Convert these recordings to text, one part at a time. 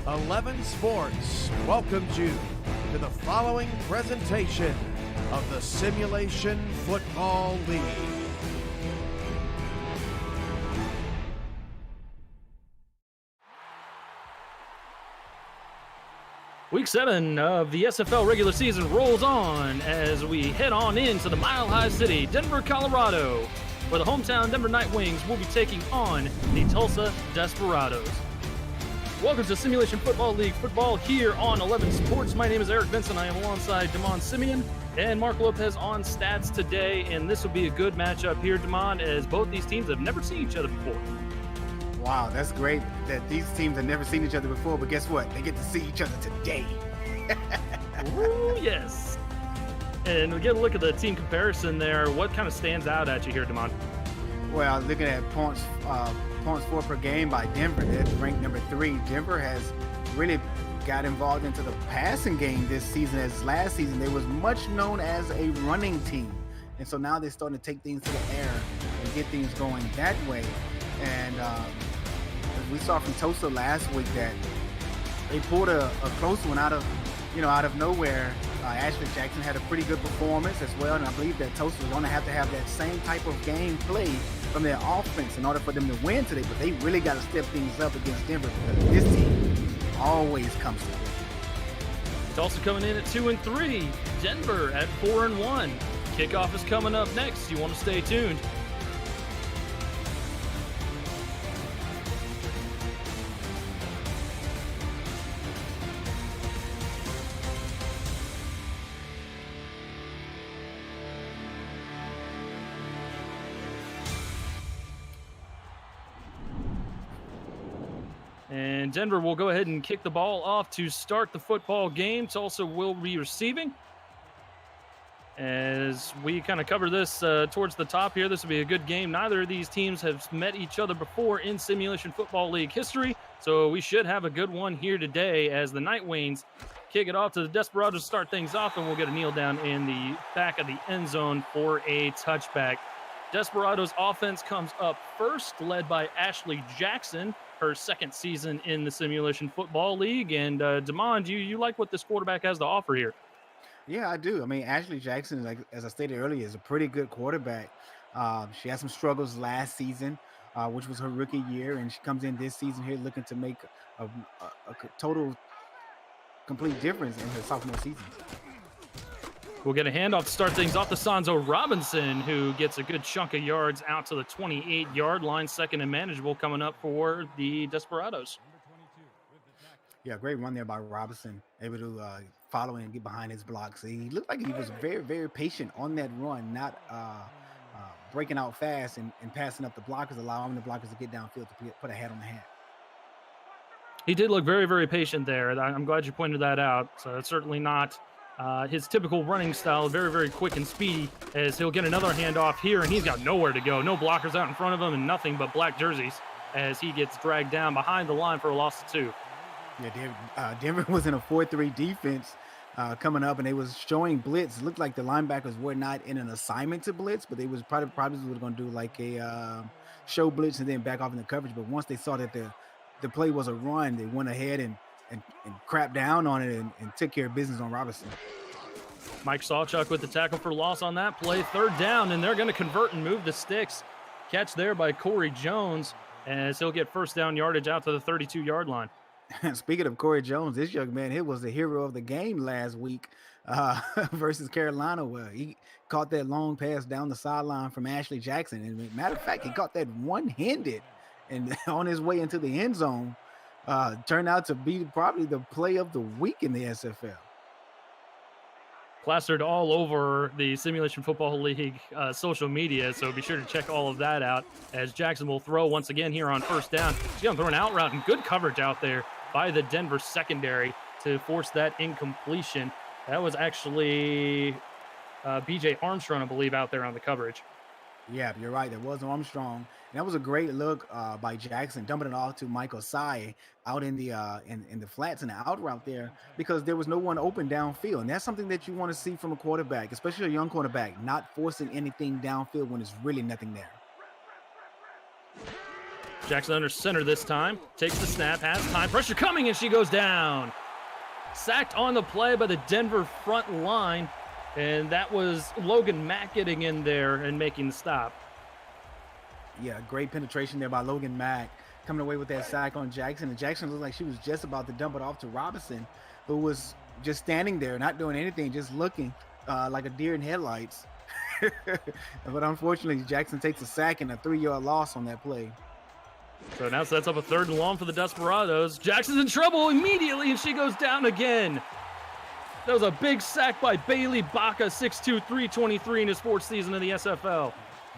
11 Sports welcomes you to the following presentation of the Simulation Football League. Week 7 of the SFL regular season rolls on as we head on into the Mile High City, Denver, Colorado, where the hometown Denver Night Wings will be taking on the Tulsa Desperados. Welcome to Simulation Football League football here on 11 Sports. My name is Eric Benson. I am alongside Damon Simeon and Mark Lopez on stats today, and this will be a good matchup here, Damon, as both these teams have never seen each other before. Wow, that's great that these teams have never seen each other before, but guess what? They get to see each other today. Ooh, yes. And we get a look at the team comparison there. What kind of stands out at you here, Damon? Well, looking at points for per game by Denver, they're ranked number 3. Denver has really got involved into the passing game this season, as last season they was much known as a running team. And so now they're starting to take things to the air and get things going that way. And we saw from Tulsa last week that they pulled a close one out of nowhere. Ashley Jackson had a pretty good performance as well, and I believe that Tulsa is going to have that same type of game play from their offense in order for them to win today. But they really got to step things up against Denver, because this team always comes to win. Tulsa coming in at 2-3, Denver at 4-1. Kickoff is coming up next. You want to stay tuned. And Denver will go ahead and kick the ball off to start the football game. Tulsa will be receiving. As we kind of cover this towards the top here, this will be a good game. Neither of these teams have met each other before in Simulation Football League history, so we should have a good one here today as the Night Wings kick it off to the Desperados to start things off, and we'll get a kneel down in the back of the end zone for a touchback. Desperados offense comes up first, led by Ashley Jackson, her second season in the Simulation Football League. And Damon, do you like what this quarterback has to offer here? Yeah, I do. I mean, Ashley Jackson, like as I stated earlier, is a pretty good quarterback. She had some struggles last season, which was her rookie year, and she comes in this season here looking to make a total, complete difference in her sophomore season. We'll get a handoff to start things off to Sanzo Robinson, who gets a good chunk of yards out to the 28-yard line, second and manageable coming up for the Desperados. Yeah, great run there by Robinson, able to follow and get behind his blocks. He looked like he was very, very patient on that run, not breaking out fast and passing up the blockers, allowing the blockers to get downfield to put a head on the hat. He did look very, very patient there. I'm glad you pointed that out. So it's certainly not his typical running style, very, very quick and speedy, as he'll get another handoff here, and he's got nowhere to go. No blockers out in front of him and nothing but black jerseys as he gets dragged down behind the line for a loss of 2. Yeah, Denver was in a 4-3 defense coming up, and they was showing blitz. It looked like the linebackers were not in an assignment to blitz, but they was probably going to do like a show blitz and then back off in the coverage. But once they saw that the play was a run, they went ahead and crapped down on it and took care of business on Robinson. Mike Sawchuk with the tackle for loss on that play. Third down, and they're going to convert and move the sticks. Catch there by Corey Jones as he'll get first down yardage out to the 32-yard line. Speaking of Corey Jones, this young man, he was the hero of the game last week versus Carolina, where he caught that long pass down the sideline from Ashley Jackson. And matter of fact, he caught that one-handed and on his way into the end zone. Turned out to be probably the play of the week in the SFL. Plastered all over the Simulation Football League social media, so be sure to check all of that out as Jackson will throw once again here on first down. He's going to throw an out route and good coverage out there by the Denver secondary to force that incompletion. That was actually B.J. Armstrong, I believe, out there on the coverage. Yeah, you're right. There was Armstrong. And that was a great look by Jackson, dumping it off to Michael Sy out in the flats and the out route there, because there was no one open downfield. And that's something that you want to see from a quarterback, especially a young quarterback, not forcing anything downfield when there's really nothing there. Jackson under center this time. Takes the snap, has time. Pressure coming, and she goes down. Sacked on the play by the Denver front line. And that was Logan Mack getting in there and making the stop. Yeah, great penetration there by Logan Mack, coming away with that sack on Jackson. And Jackson looked like she was just about to dump it off to Robinson, who was just standing there, not doing anything, just looking like a deer in headlights. But unfortunately, Jackson takes a sack and a 3-yard loss on that play. So now sets up a 3rd and long for the Desperados. Jackson's in trouble immediately, and she goes down again. That was a big sack by Bailey Baca, 6'2", 323 in his 4th season in the SFL.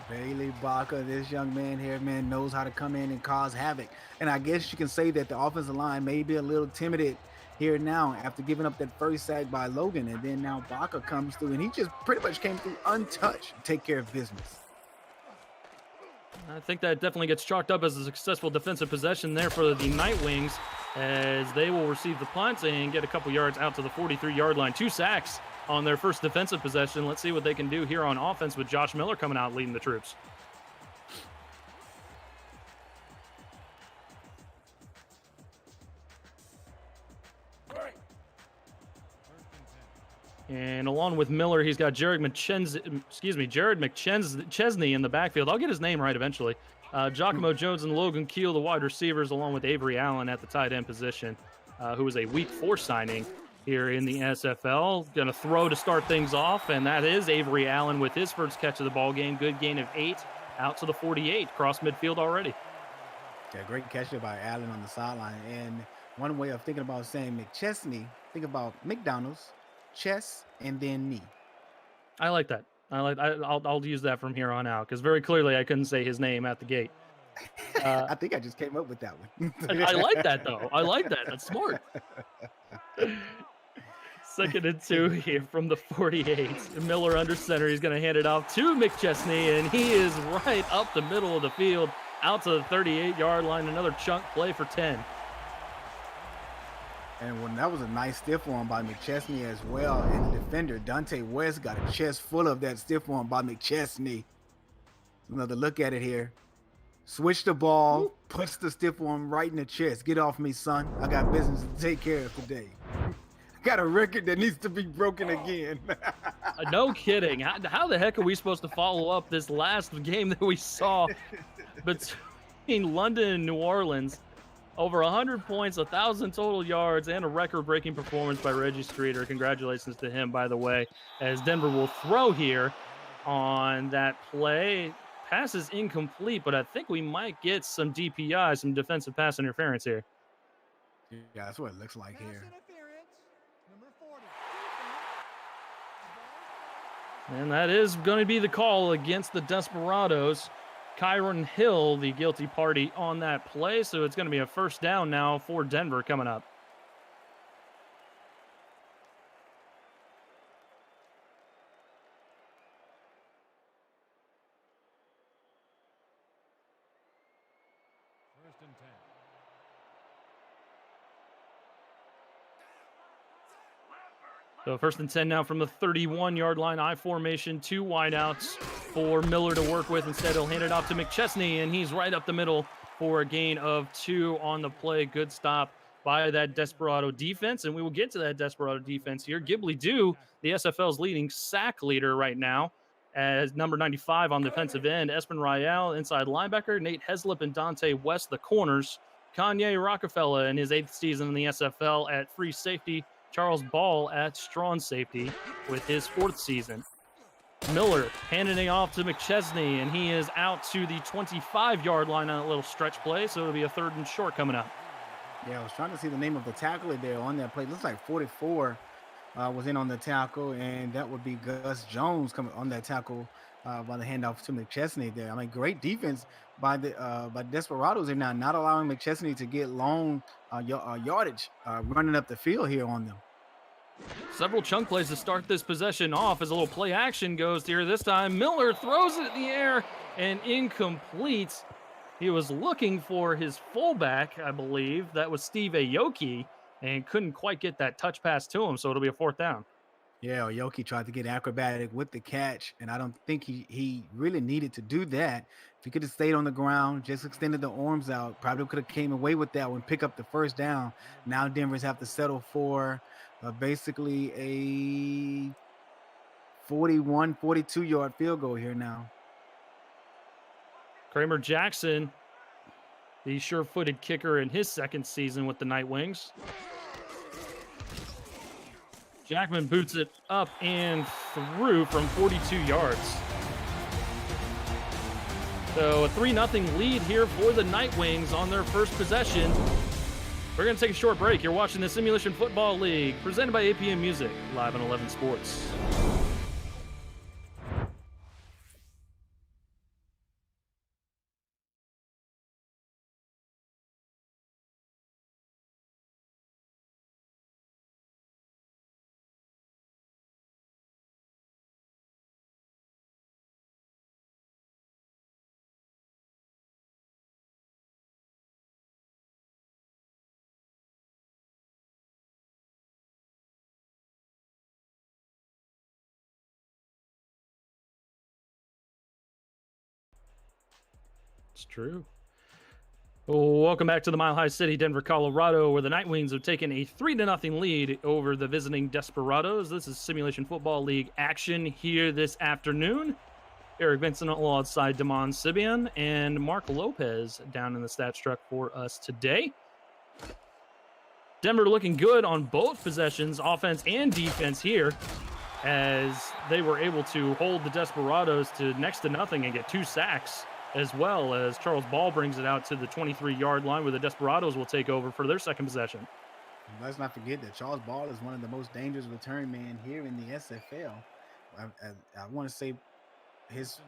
Bailey Baca, this young man here, man, knows how to come in and cause havoc. And I guess you can say that the offensive line may be a little timid here now after giving up that first sack by Logan. And then now Baca comes through, and he just pretty much came through untouched to take care of business. I think that definitely gets chalked up as a successful defensive possession there for the Night Wings, as they will receive the punt and get a couple yards out to the 43-yard line. 2 sacks on their first defensive possession. Let's see what they can do here on offense with Josh Miller coming out leading the troops. And along with Miller, he's got Jared McChesney in the backfield. I'll get his name right eventually. Giacomo Jones and Logan Keel, the wide receivers, along with Avery Allen at the tight end position, who was a Week 4 signing here in the SFL. Going to throw to start things off, and that is Avery Allen with his first catch of the ball game. Good gain of 8 out to the 48, cross midfield already. Yeah, great catch there by Allen on the sideline. And one way of thinking about saying McChesney, think about McDonald's, chest, and then knee. I like that. I'll use that from here on out, because very clearly I couldn't say his name at the gate. I think I just came up with that one. I like that, though. I like that. That's smart. 2nd and 2 here from the 48. Miller under center. He's going to hand it off to McChesney, and he is right up the middle of the field, out to the 38-yard line. Another chunk play for 10. And when that was a nice stiff arm by McChesney as well. And the defender, Dante West, got a chest full of that stiff arm by McChesney. Another look at it here. Switch the ball, puts the stiff arm right in the chest. Get off me, son. I got business to take care of today. I got a record that needs to be broken again. No kidding. How the heck are we supposed to follow up this last game that we saw between London and New Orleans? Over 100 points, 1,000 total yards, and a record-breaking performance by Reggie Streeter. Congratulations to him, by the way, as Denver will throw here on that play. Pass is incomplete, but I think we might get some DPI, some defensive pass interference here. Yeah, that's what it looks like here. And that is going to be the call against the Desperados. Kyron Hill, the guilty party on that play. So it's going to be a 1st down now for Denver coming up. First and 10. So 1st and 10 now from the 31-yard line. I formation, 2 wideouts for Miller to work with. Instead, he'll hand it off to McChesney, and he's right up the middle for a gain of 2 on the play. Good stop by that Desperado defense, and we will get to that Desperado defense here. Ghibli Dew, the SFL's leading sack leader right now, as number 95 on the defensive end. Espen Royale, inside linebacker. Nate Heslip and Dante West, the corners. Kanye Rockefeller in his 8th season in the SFL at free safety. Charles Ball at strong safety with his 4th season. Miller handing it off to McChesney, and he is out to the 25-yard line on a little stretch play, so it'll be a 3rd and short coming up. Yeah, I was trying to see the name of the tackler there on that play. Looks like 44 was in on the tackle, and that would be Gus Jones coming on that tackle by the handoff to McChesney there. I mean, great defense by the Desperados there now, not allowing McChesney to get long yardage running up the field here on them. Several chunk plays to start this possession off as a little play action goes here. This time, Miller throws it in the air and incomplete. He was looking for his fullback, I believe. That was Steve Aoki, and couldn't quite get that touch pass to him, so it'll be a 4th down. Yeah, Yoki tried to get acrobatic with the catch, and I don't think he really needed to do that. If he could have stayed on the ground, just extended the arms out, probably could have came away with that one, pick up the first down. Now Denver's have to settle for basically a 41, 42-yard field goal here now. Kramer Jackson, the sure-footed kicker in his second season with the Night Wings. Jackman boots it up and through from 42 yards. So a 3-0 lead here for the Night Wings on their first possession. We're going to take a short break. You're watching the Simulation Football League, presented by APM Music, live on 11 Sports. It's true. Welcome back to the Mile High City, Denver, Colorado, where the Night Wings have taken a 3-0 lead over the visiting Desperados. This is Simulation Football League action here this afternoon. Eric Vincent alongside Damon Sibian and Mark Lopez down in the stats truck for us today. Denver looking good on both possessions, offense and defense here, as they were able to hold the Desperados to next to nothing and get 2 sacks, as well as Charles Ball brings it out to the 23-yard line where the Desperados will take over for their second possession. Let's not forget that Charles Ball is one of the most dangerous return men here in the SFL. I want to say his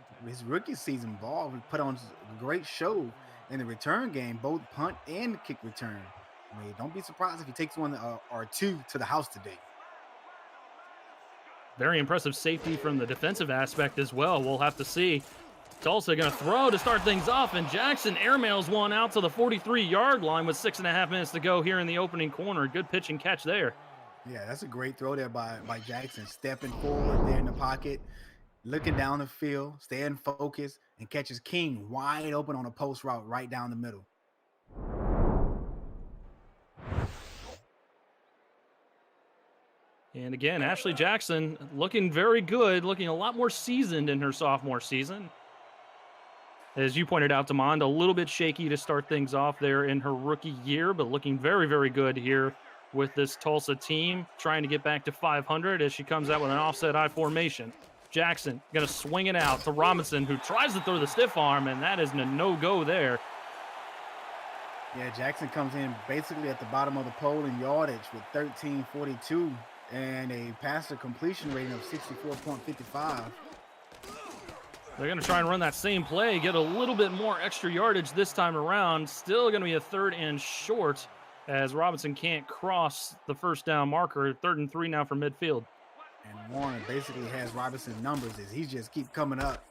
rookie season, Ball put on a great show in the return game, both punt and kick return. I mean, don't be surprised if he takes one or two to the house today. Very impressive safety from the defensive aspect as well. We'll have to see. Tulsa going to throw to start things off, and Jackson airmails one out to the 43-yard line with 6.5 minutes to go here in the opening corner. Good pitch and catch there. Yeah, that's a great throw there by Jackson, stepping forward there in the pocket, looking down the field, staying focused, and catches King wide open on a post route right down the middle. And again, Ashley Jackson looking very good, looking a lot more seasoned in her sophomore season. As you pointed out, Demond, a little bit shaky to start things off there in her rookie year, but looking very, very good here with this Tulsa team, trying to get back to 500 as she comes out with an offset I formation. Jackson going to swing it out to Robinson, who tries to throw the stiff arm, and that is a no-go there. Yeah, Jackson comes in basically at the bottom of the pole in yardage with 13.42 and a passer completion rating of 64.55. They're going to try and run that same play, get a little bit more extra yardage this time around. Still going to be a 3rd and short as Robinson can't cross the first down marker. 3rd and 3 now from midfield. And Warner basically has Robinson's numbers as he just keep coming up.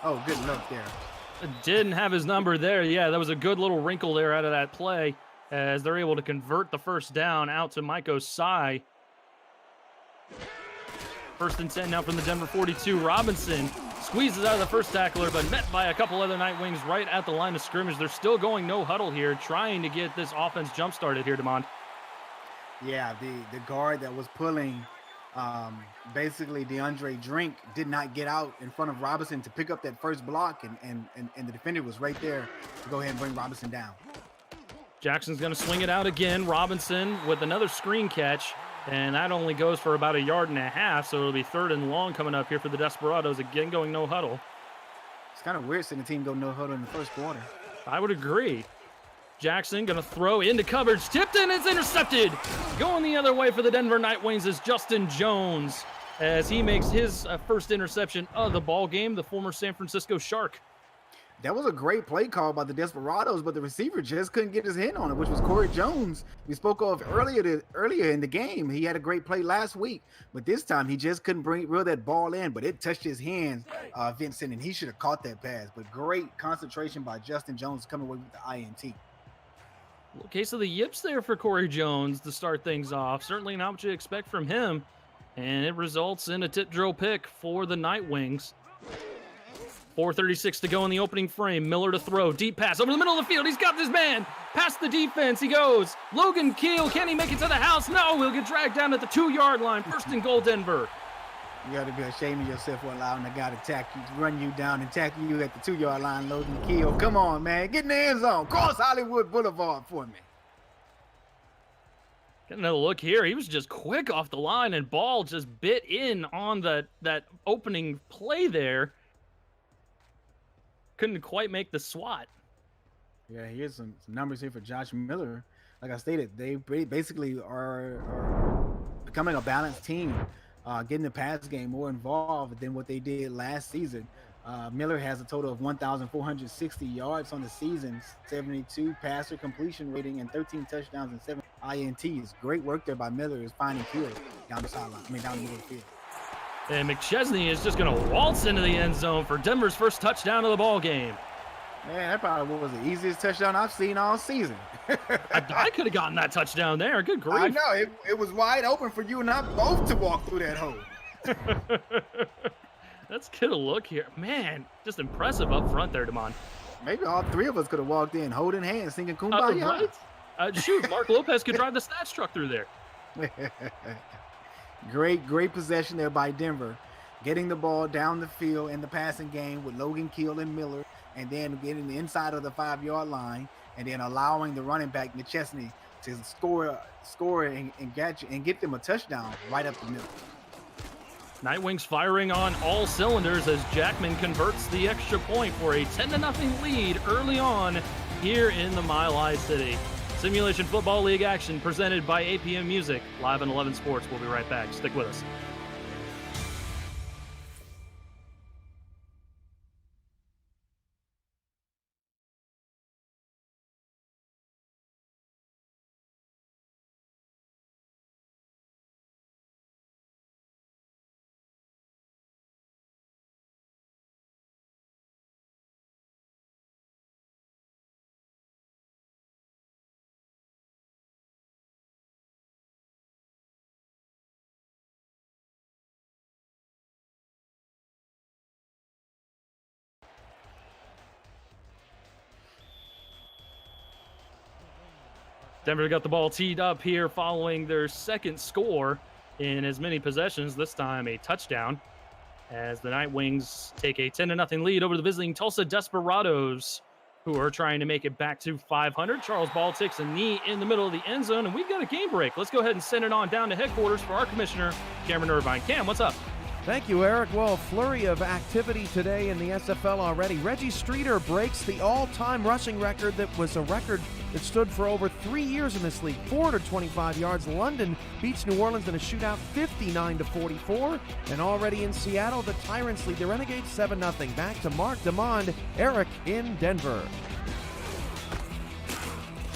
Oh, good look there. Didn't have his number there. Yeah, that was a good little wrinkle there out of that play as they're able to convert the first down out to Mike Osai. 1st and 10 now from the Denver 42. Robinson squeezes out of the first tackler, but met by a couple other Night Wings right at the line of scrimmage. They're still going no huddle here, trying to get this offense jump-started here, Demond. Yeah, the guard that was pulling basically DeAndre Drink did not get out in front of Robinson to pick up that first block, and the defender was right there to go ahead and bring Robinson down. Jackson's going to swing it out again. Robinson with another screen catch, and that only goes for about 1.5 yards, so it'll be 3rd and long coming up here for the Desperados, again going no huddle. It's kind of weird seeing the team go no huddle in the first quarter. I would agree. Jackson going to throw into coverage. Tipped in, it's intercepted. Going the other way for the Denver Night Wings is Justin Jones as he makes his first interception of the ball game, the former San Francisco Shark. That was a great play call by the Desperados, but the receiver just couldn't get his hand on it, which was Corey Jones. We spoke of earlier in the game. He had a great play last week, but this time he just couldn't reel that ball in, but it touched his hands, Vincent, and he should have caught that pass. But great concentration by Justin Jones coming away with the INT. Case of the yips there for Corey Jones to start things off. Certainly not what you expect from him. and it results in a tip drill pick for the Night Wings. 4:36 to go in the opening frame. Miller to throw. Deep pass over the middle of the field. He's got this man. Past the defense. He goes. Logan Keel. Can he make it to the house? No. He'll get dragged down at the 2-yard line. First and goal, Denver. You got to be ashamed of yourself for allowing the guy to tackle you, run you down and tackle you at the 2-yard line, Logan Keel. Come on, man. Get in the end zone. Cross Hollywood Boulevard for me. Get another look here. He was just quick off the line, and ball just bit in on that opening play there. Couldn't quite make the swat. Yeah, here's some numbers here for Josh Miller. Like I stated, they basically are becoming a balanced team, getting the pass game more involved than what they did last season. Miller has a total of 1,460 yards on the season, 72 passer completion rating, and 13 touchdowns and 7 INTs. Great work there by Miller is finding Keel down the sideline. Down the middle of the field. And McChesney is just going to waltz into the end zone for Denver's first touchdown of the ball game. Man, that probably was the easiest touchdown I've seen all season. I could have gotten that touchdown there. Good grief. I know. It was wide open for you and I both to walk through that hole. Let's get a look here. Man, just impressive up front there, Damon. Maybe all three of us could have walked in holding hands, singing Kumbaya. Right? Shoot, Mark Lopez could drive the stats truck through there. Great possession there by Denver, getting the ball down the field in the passing game with Logan Keel and Miller, and then getting the inside of the 5-yard line, and then allowing the running back McChesney to score and get them a touchdown right up the middle. Night Wings firing on all cylinders as Jackman converts the extra point for a 10-0 lead early on here in the Mile High City. Simulation Football League action presented by APM Music, live on 11 Sports. We'll be right back. Stick with us. Denver got the ball teed up here following their second score in as many possessions, this time a touchdown, as the Night Wings take a 10-0 lead over the visiting Tulsa Desperados, who are trying to make it back to 500. Charles Ball takes a knee in the middle of the end zone, and we've got a game break. Let's go ahead and send it on down to headquarters for our commissioner, Cameron Irvine. Cam, what's up? Thank you, Eric. Well, a flurry of activity today in the SFL already. Reggie Streeter breaks the all-time rushing record that was a record that stood for over 3 years in this league, 425 yards. London beats New Orleans in a shootout 59-44. And already in Seattle, the Tyrants lead the Renegades 7-0. Back to Mark Demond, Eric in Denver.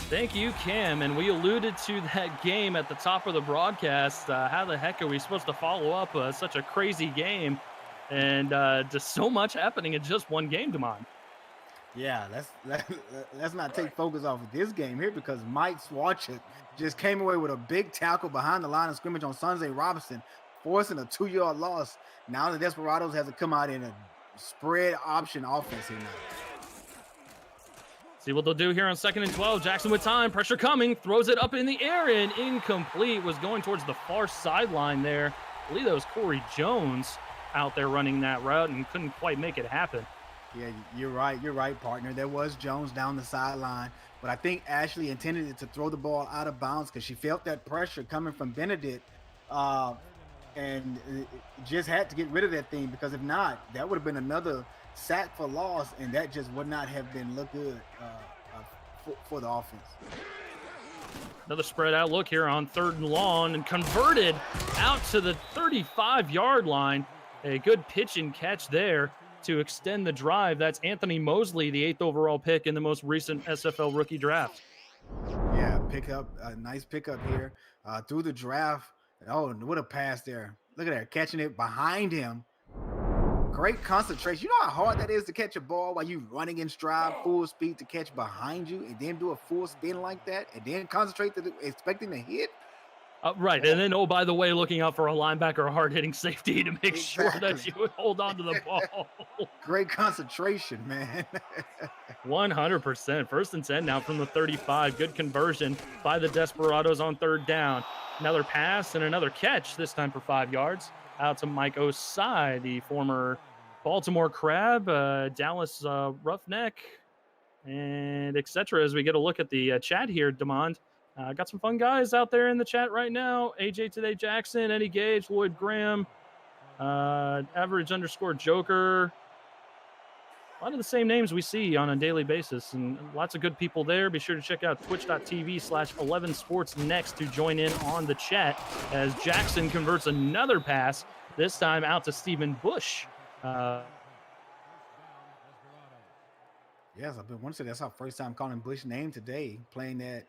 Thank you, Cam. And we alluded to that game at the top of the broadcast. How the heck are we supposed to follow up such a crazy game? And just so much happening in just one game, Damon. Yeah, let's not take focus off of this game here, because Mike Swatchett just came away with a big tackle behind the line of scrimmage on Sunday Robinson, forcing a 2-yard loss. Now the Desperados has to come out in a spread option offense here now. See what they'll do here on 2nd and 12. Jackson with time, pressure coming, throws it up in the air and incomplete. Was going towards the far sideline there. I believe that was Corey Jones out there running that route and couldn't quite make it happen. Yeah, you're right, partner. There was Jones down the sideline, but I think Ashley intended it to throw the ball out of bounds because she felt that pressure coming from Benedict, and just had to get rid of that thing, because if not, that would have been another sack for loss, and that just would not have been look good for the offense. Another spread out look here on 3rd and long, and converted out to the 35-yard line. A good pitch and catch there to extend the drive. That's Anthony Mosley, the 8th overall pick in the most recent SFL rookie draft. Yeah, nice pickup here through the draft. Oh, what a pass there. Look at that, catching it behind him. Great concentration. You know how hard that is to catch a ball while you're running in stride, full speed, to catch behind you and then do a full spin like that and then concentrate expecting to hit? Right, and then, oh, by the way, looking out for a linebacker or hard-hitting safety to make sure that Exactly. you would hold on to the ball. Great concentration, man. 100%. First and 10 now from the 35. Good conversion by the Desperados on third down. Another pass and another catch, this time for 5 yards. Out to Mike Osai, the former Baltimore Crab, Dallas Roughneck, and etc. As we get a look at the chat here, Demond. Got some fun guys out there in the chat right now. AJ Today Jackson, Eddie Gage, Lloyd Graham, Average _ Joker. A lot of the same names we see on a daily basis, and lots of good people there. Be sure to check out twitch.tv/11sports next to join in on the chat as Jackson converts another pass, this time out to Stephen Bush. Yes, I've been wanting to say that's our first time calling Bush name today, playing the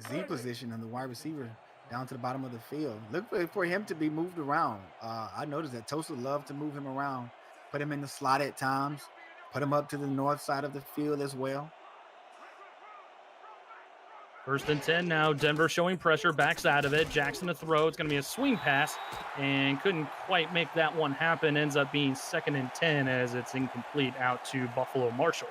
Z position on the wide receiver down to the bottom of the field. Look for him to be moved around. I noticed that Tulsa loved to move him around, put him in the slot at times, put him up to the north side of the field as well. First and 10 now. Denver showing pressure, backs out of it. Jackson to throw. It's going to be a swing pass and couldn't quite make that one happen. Ends up being 2nd and 10 as it's incomplete out to Buffalo Marshall.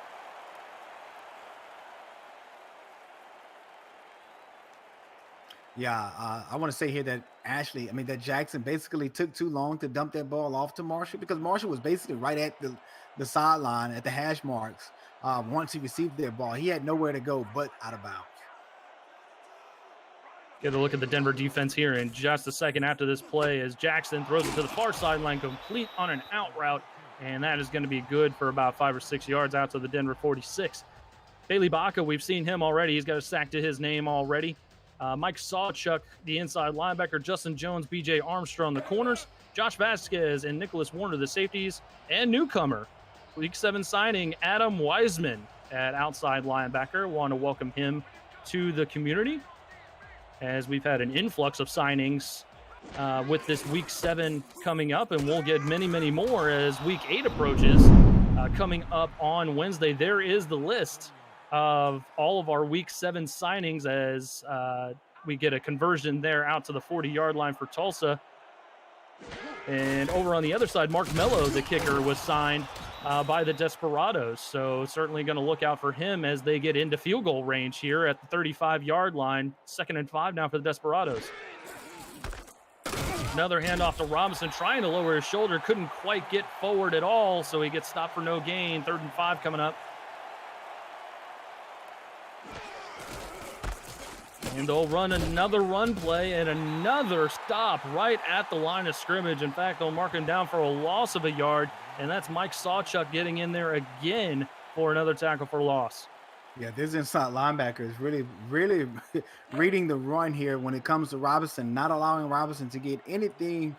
Yeah, I want to say here that that Jackson basically took too long to dump that ball off to Marshall, because Marshall was basically right at the sideline at the hash marks once he received that ball. He had nowhere to go but out of bounds. Get a look at the Denver defense here in just a second after this play as Jackson throws it to the far sideline, complete on an out route, and that is going to be good for about 5 or 6 yards out to the Denver 46. Bailey Baca, we've seen him already. He's got a sack to his name already. Mike Sawchuk, the inside linebacker, Justin Jones, B.J. Armstrong, the corners, Josh Vasquez and Nicholas Warner, the safeties, and newcomer, Week 7 signing, Adam Wiseman at outside linebacker. Want to welcome him to the community, as we've had an influx of signings with this Week 7 coming up, and we'll get many, many more as Week 8 approaches. Coming up on Wednesday, there is the list of all of our Week 7 signings as we get a conversion there out to the 40-yard line for Tulsa. And over on the other side, Mark Mello, the kicker, was signed by the Desperados. So certainly going to look out for him as they get into field goal range here at the 35-yard line. 2nd and 5 now for the Desperados. Another handoff to Robinson, trying to lower his shoulder. Couldn't quite get forward at all, so he gets stopped for no gain. 3rd and 5 coming up. And they'll run another run play and another stop right at the line of scrimmage. In fact, they'll mark him down for a loss of a yard, and that's Mike Sawchuk getting in there again for another tackle for loss. Yeah, this inside linebacker is really, really reading the run here when it comes to Robinson, not allowing Robinson to get anything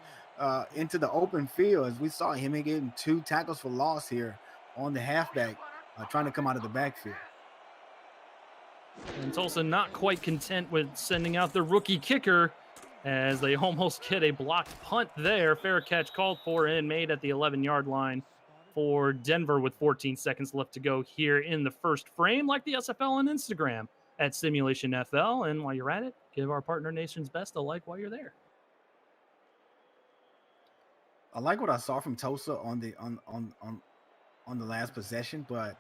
into the open field. As we saw him getting 2 tackles for loss here on the halfback, trying to come out of the backfield. And Tulsa not quite content with sending out the rookie kicker as they almost get a blocked punt there. Fair catch called for and made at the 11-yard line for Denver with 14 seconds left to go here in the first frame, like the SFL on Instagram at Simulation FL. And while you're at it, give our partner nations best a like while you're there. I like what I saw from Tulsa on the last possession, but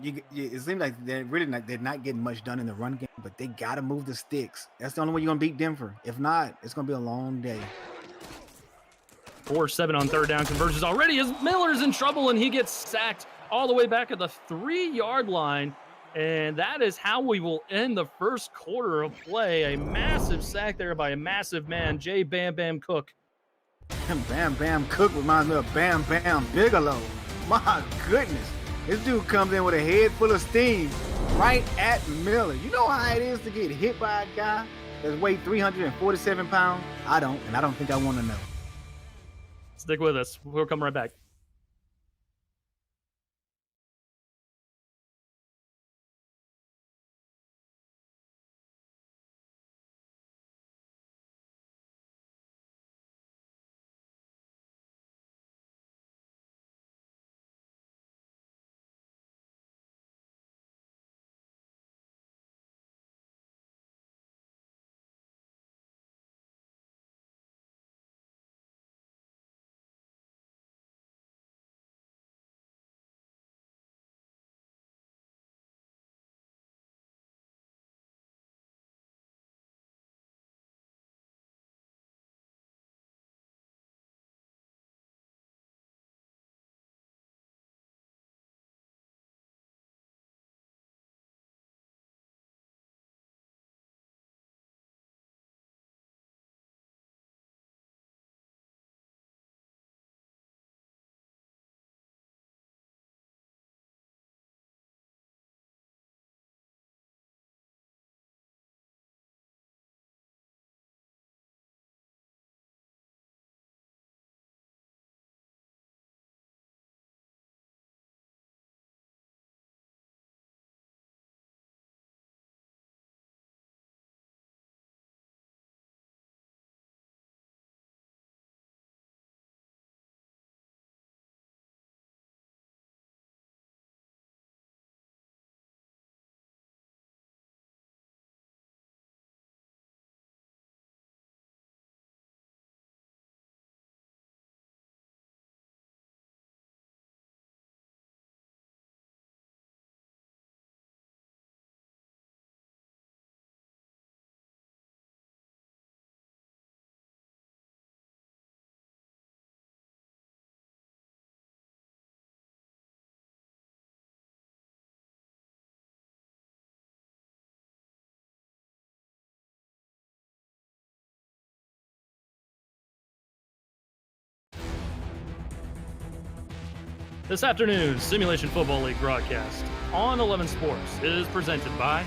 it seems like they're not getting much done in the run game, but they got to move the sticks. That's the only way you're going to beat Denver. If not, it's going to be a long day. 4-7 on 3rd down conversions already as Miller's in trouble, and he gets sacked all the way back at the 3-yard line. And that is how we will end the first quarter of play. A massive sack there by a massive man, Jay Bam Bam Cook. Bam Bam Cook reminds me of Bam Bam Bigelow. My goodness. This dude comes in with a head full of steam right at Miller. You know how it is to get hit by a guy that's weighed 347 pounds? I don't, and I don't think I want to know. Stick with us. We'll come right back. This afternoon's Simulation Football League broadcast on 11 Sports is presented by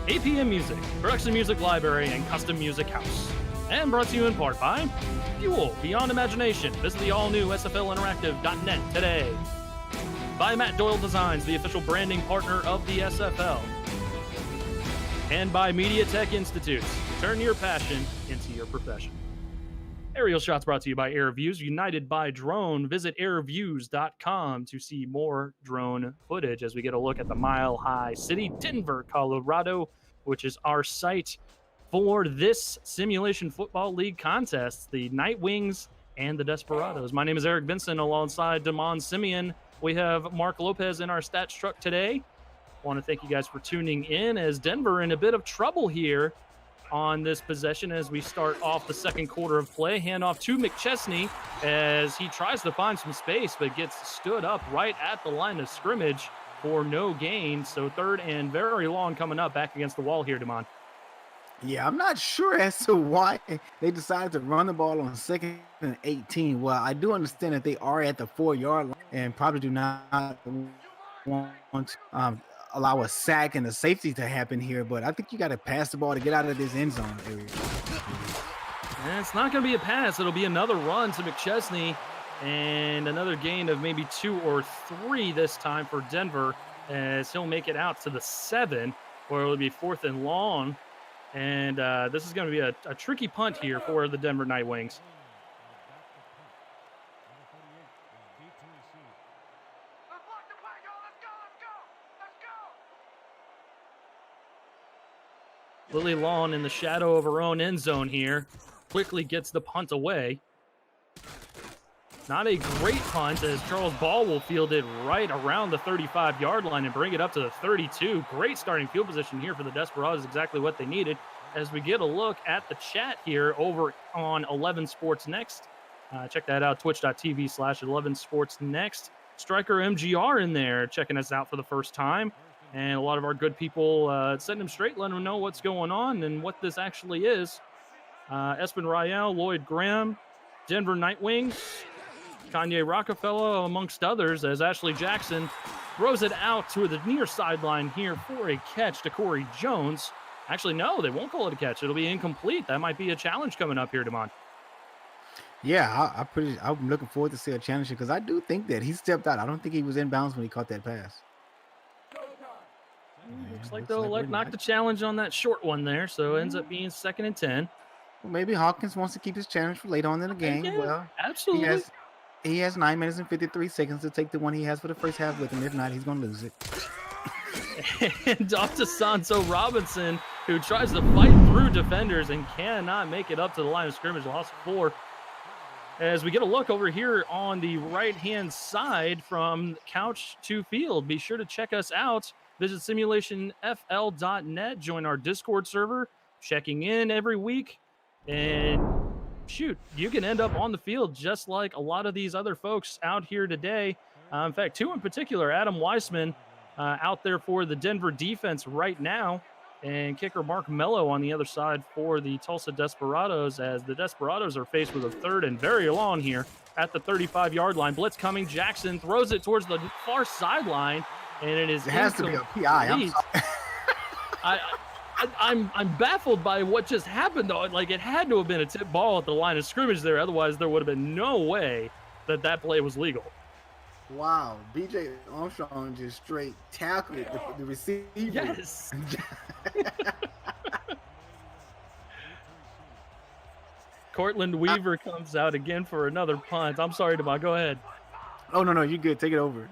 APM Music, Production Music Library, and Custom Music House. And brought to you in part by Fuel Beyond Imagination. Visit the all-new SFLinteractive.net today. By Matt Doyle Designs, the official branding partner of the SFL. And by Media Tech Institutes. Turn your passion into your profession. Aerial shots brought to you by AirViews, united by drone. Visit airviews.com to see more drone footage as we get a look at the Mile High City, Denver, Colorado, which is our site for this Simulation Football League contest, the Night Wings and the Desperados. My name is Eric Benson alongside Damon Simeon. We have Mark Lopez in our stats truck today. I want to thank you guys for tuning in as Denver in a bit of trouble here on this possession as we start off the second quarter of play. Handoff to McChesney as he tries to find some space, but gets stood up right at the line of scrimmage for no gain. So third and very long coming up back against the wall here, Damon. Yeah, I'm not sure as to why they decided to run the ball on 2nd and 18. Well, I do understand that they are at the 4-yard line and probably do not want to allow a sack and a safety to happen here, but I think you got to pass the ball to get out of this end zone area. And it's not going to be a pass. It'll be another run to McChesney and another gain of maybe 2 or 3 this time for Denver as he'll make it out to the 7, where it'll be 4th and long. And this is going to be a tricky punt here for the Denver Night Wings. Lily Lawn in the shadow of her own end zone here quickly gets the punt away. Not a great punt as Charles Ball will field it right around the 35-yard line and bring it up to the 32. Great starting field position here for the Desperados, exactly what they needed. As we get a look at the chat here over on 11 Sports Next. Check that out, twitch.tv/11 Sports Next. Striker MGR in there checking us out for the first time. And a lot of our good people setting them straight, letting them know what's going on and what this actually is. Espen Rael, Lloyd Graham, Denver Night Wings, Kanye Rockefeller, amongst others, as Ashley Jackson throws it out to the near sideline here for a catch to Corey Jones. Actually, no, they won't call it a catch. It'll be incomplete. That might be a challenge coming up here, Damon. Yeah, I'm looking forward to see a challenge because I do think that he stepped out. I don't think he was in bounds when he caught that pass. Looks like they'll knock the challenge on that short one there, so it ends up being 2nd and 10. Well, maybe Hawkins wants to keep his challenge for later on in the game. Yeah, well, absolutely. He has 9 minutes and 53 seconds to take the one he has for the first half with him. If not, he's going to lose it. And off to Santo Robinson, who tries to fight through defenders and cannot make it up to the line of scrimmage. Lost 4. As we get a look over here on the right-hand side from couch to field, be sure to check us out. Visit simulationfl.net. Join our Discord server, checking in every week. And shoot, you can end up on the field just like a lot of these other folks out here today. In fact, 2 in particular, Adam Weissman out there for the Denver defense right now. And kicker Mark Mello on the other side for the Tulsa Desperados, as the Desperados are faced with a 3rd and very long here at the 35-yard line. Blitz coming. Jackson throws it towards the far sideline. And it has to be a PI. I'm baffled by what just happened, though. Like, it had to have been a tip ball at the line of scrimmage there. Otherwise, there would have been no way that play was legal. Wow. BJ Armstrong just straight tackled the receiver. Yes. Cortland Weaver comes out again for another punt. I'm sorry, Damon. Go ahead. Oh, no, you're good. Take it over.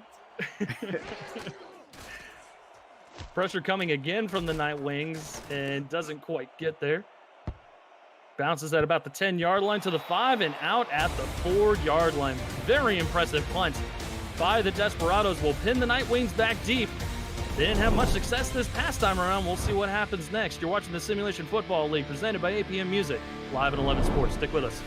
Pressure coming again from the Night Wings and doesn't quite get there. Bounces at about the 10-yard line to the 5 and out at the 4-yard line. Very impressive punt by the Desperados. Will pin the Night Wings back deep. Didn't have much success this past time around. We'll see what happens next. You're watching the Simulation Football League presented by APM Music, live at 11 Sports. Stick with us.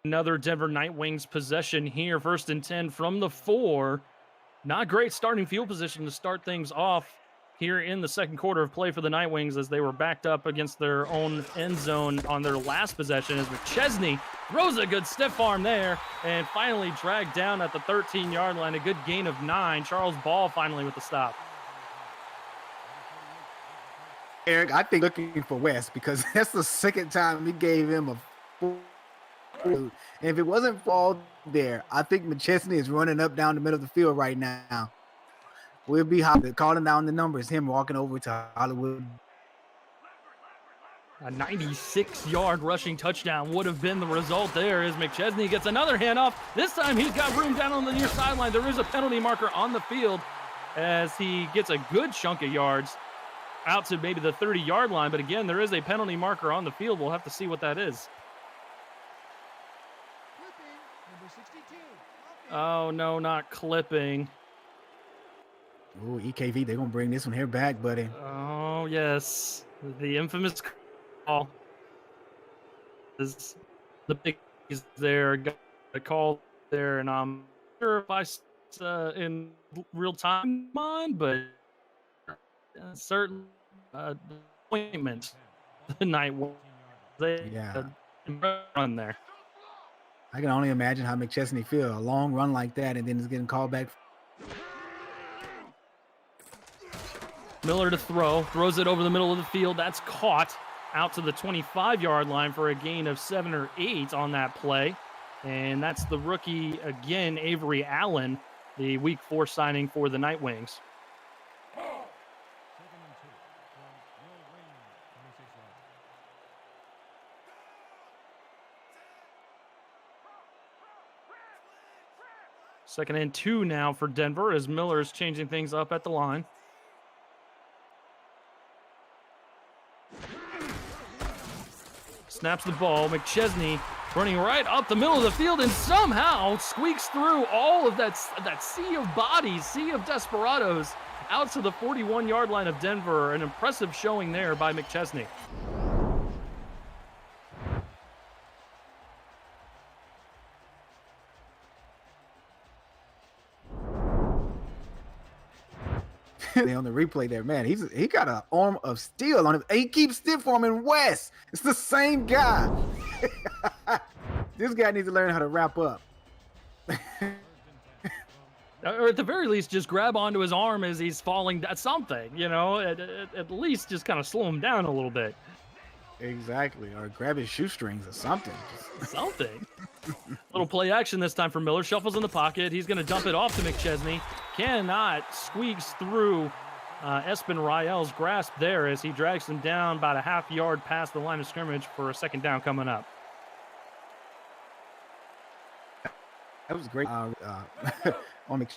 Another Denver Night Wings possession here. 1st and 10 from the 4. Not great starting field position to start things off here in the second quarter of play for the Night Wings, as they were backed up against their own end zone on their last possession, as McChesney throws a good stiff arm there and finally dragged down at the 13-yard line. A good gain of 9. Charles Ball finally with the stop. Eric, I think looking for West, because that's the second time we gave him a full. And if it wasn't fall there, I think McChesney is running up down the middle of the field right now. We'll be calling down the numbers, him walking over to Hollywood. A 96-yard rushing touchdown would have been the result there, as McChesney gets another handoff. This time he's got room down on the near sideline. There is a penalty marker on the field as he gets a good chunk of yards out to maybe the 30-yard line. But again, there is a penalty marker on the field. We'll have to see what that is. Oh, no, not clipping. Oh, EKV, they're going to bring this one here back, buddy. Oh, yes. The infamous call. Is the big is there. Got a call there, and I'm sure if I in real time mine, but certain appointments the night they run there. I can only imagine how McChesney feel. A long run like that, and then it's getting called back. Miller to throw. Throws it over the middle of the field. That's caught out to the 25-yard line for a gain of 7 or 8 on that play. And that's the rookie, again, Avery Allen, the Week 4 signing for the Night Wings. Second and 2 now for Denver, as Miller is changing things up at the line. Snaps the ball. McChesney running right up the middle of the field and somehow squeaks through all of that sea of bodies, sea of desperados, out to the 41-yard line of Denver. An impressive showing there by McChesney. On the replay there, man, he got an arm of steel on him. He keeps stiff arming West. It's the same guy. This guy needs to learn how to wrap up. Or at the very least, just grab onto his arm as he's falling. That's something, you know, at least just kind of slow him down a little bit. Exactly. Or grab his shoestrings or something. Something. Little play action this time for Miller. Shuffles in the pocket. He's going to dump it off to McChesney. Cannot. Squeaks through Espen Rael's grasp there as he drags him down about a half yard past the line of scrimmage for a second down coming up. That was great. On McChesney.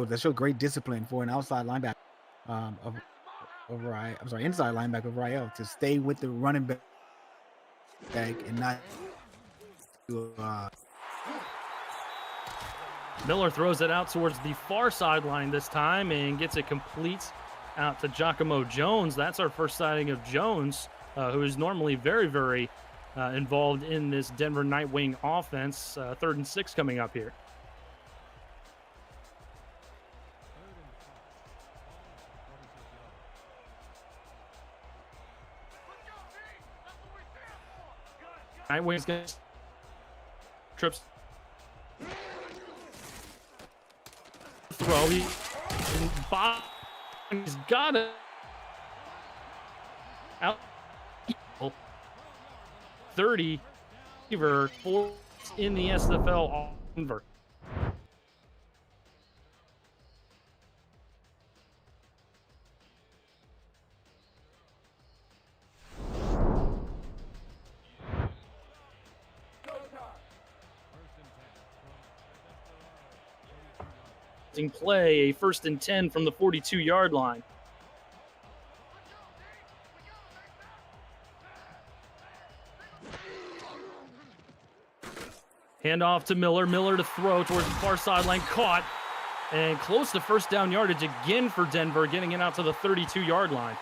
That showed great discipline for an outside linebacker inside linebacker of Rael to stay with the running back and not. Miller throws it out towards the far sideline this time and gets it complete out to Giacomo Jones. That's our first sighting of Jones, who is normally very, very involved in this Denver Nightwing offense. 3rd and 6 coming up here. Nightwings going trips. Throw. He's got it. Out. 30. Receiver 4 in the SFL. Denver. Play a 1st and 10 from the 42-yard line. Hand off to Miller. Miller to throw towards the far sideline. Caught and close to first down yardage again for Denver, getting it out to the 32-yard line.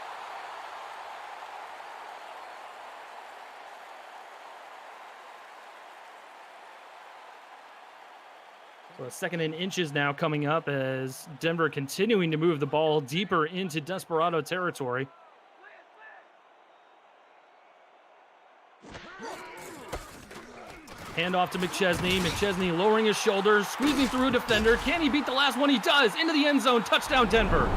So a 2nd and inches now coming up as Denver continuing to move the ball deeper into Desperado territory. Handoff to McChesney. McChesney lowering his shoulders, squeezing through a defender. Can he beat the last one? He does. Into the end zone. Touchdown, Denver.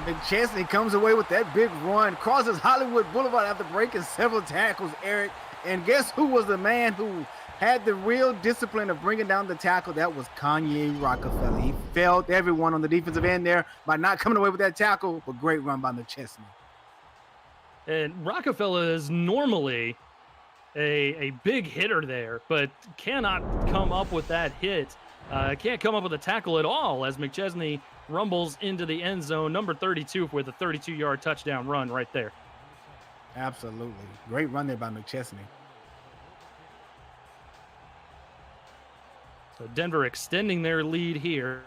McChesney comes away with that big run, crosses Hollywood Boulevard after breaking several tackles, Eric. And guess who was the man who had the real discipline of bringing down the tackle? That was Kanye Rockefeller. He failed everyone on the defensive end there by not coming away with that tackle, but great run by McChesney. And Rockefeller is normally a big hitter there, but cannot come up with that hit. Can't come up with a tackle at all as McChesney rumbles into the end zone. Number 32 with a 32-yard touchdown run right there. Absolutely. Great run there by McChesney. So Denver extending their lead here.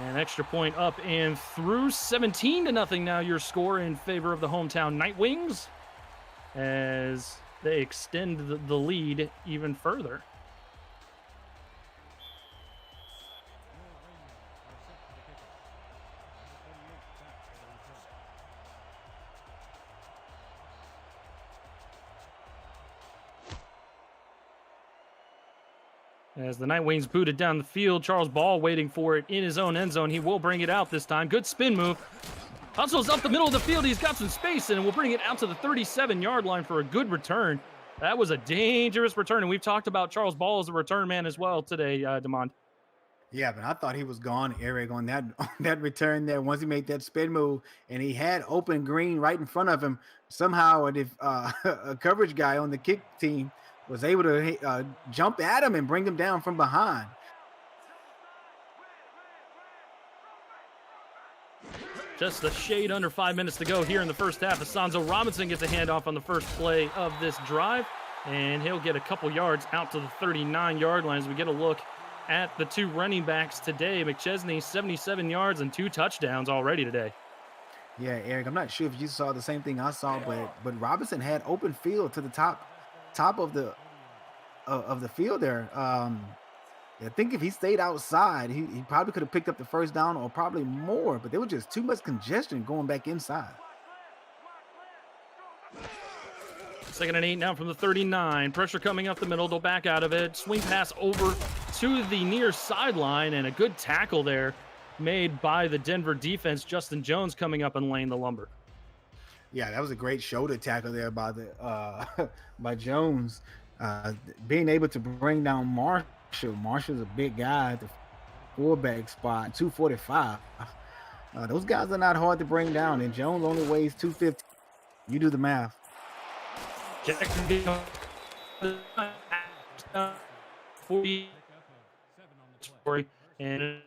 An extra point up and through. 17-0 now your score in favor of the hometown Nightwings as they extend the lead even further. As the Nightwings booted down the field, Charles Ball waiting for it in his own end zone. He will bring it out this time. Good spin move. Hustles up the middle of the field. He's got some space and will bring it out to the 37-yard line for a good return. That was a dangerous return, and we've talked about Charles Ball as a return man as well today, Demond. Yeah, but I thought he was gone, Eric, on that return there. Once he made that spin move, and he had open green right in front of him. Somehow, a coverage guy on the kick team was able to jump at him and bring him down from behind. Just a shade under 5 minutes to go here in the first half. Asanzo Robinson gets a handoff on the first play of this drive, and he'll get a couple yards out to the 39-yard line as we get a look at the two running backs today. McChesney, 77 yards and 2 touchdowns already today. Yeah, Eric, I'm not sure if you saw the same thing I saw, but Robinson had open field to the top of the field there. I think if he stayed outside, he probably could have picked up the first down or probably more, but there was just too much congestion going back inside. 2nd and 8 now from the 39. Pressure coming up the middle. They'll back out of it. Swing pass over to the near sideline, and a good tackle there made by the Denver defense. Justin Jones coming up and laying the lumber. Yeah, that was a great shoulder tackle there by by Jones. Being able to bring down Marshall. Marshall's a big guy at the fullback spot, 245. Those guys are not hard to bring down, and Jones only weighs 250. You do the math. Jackson 40 and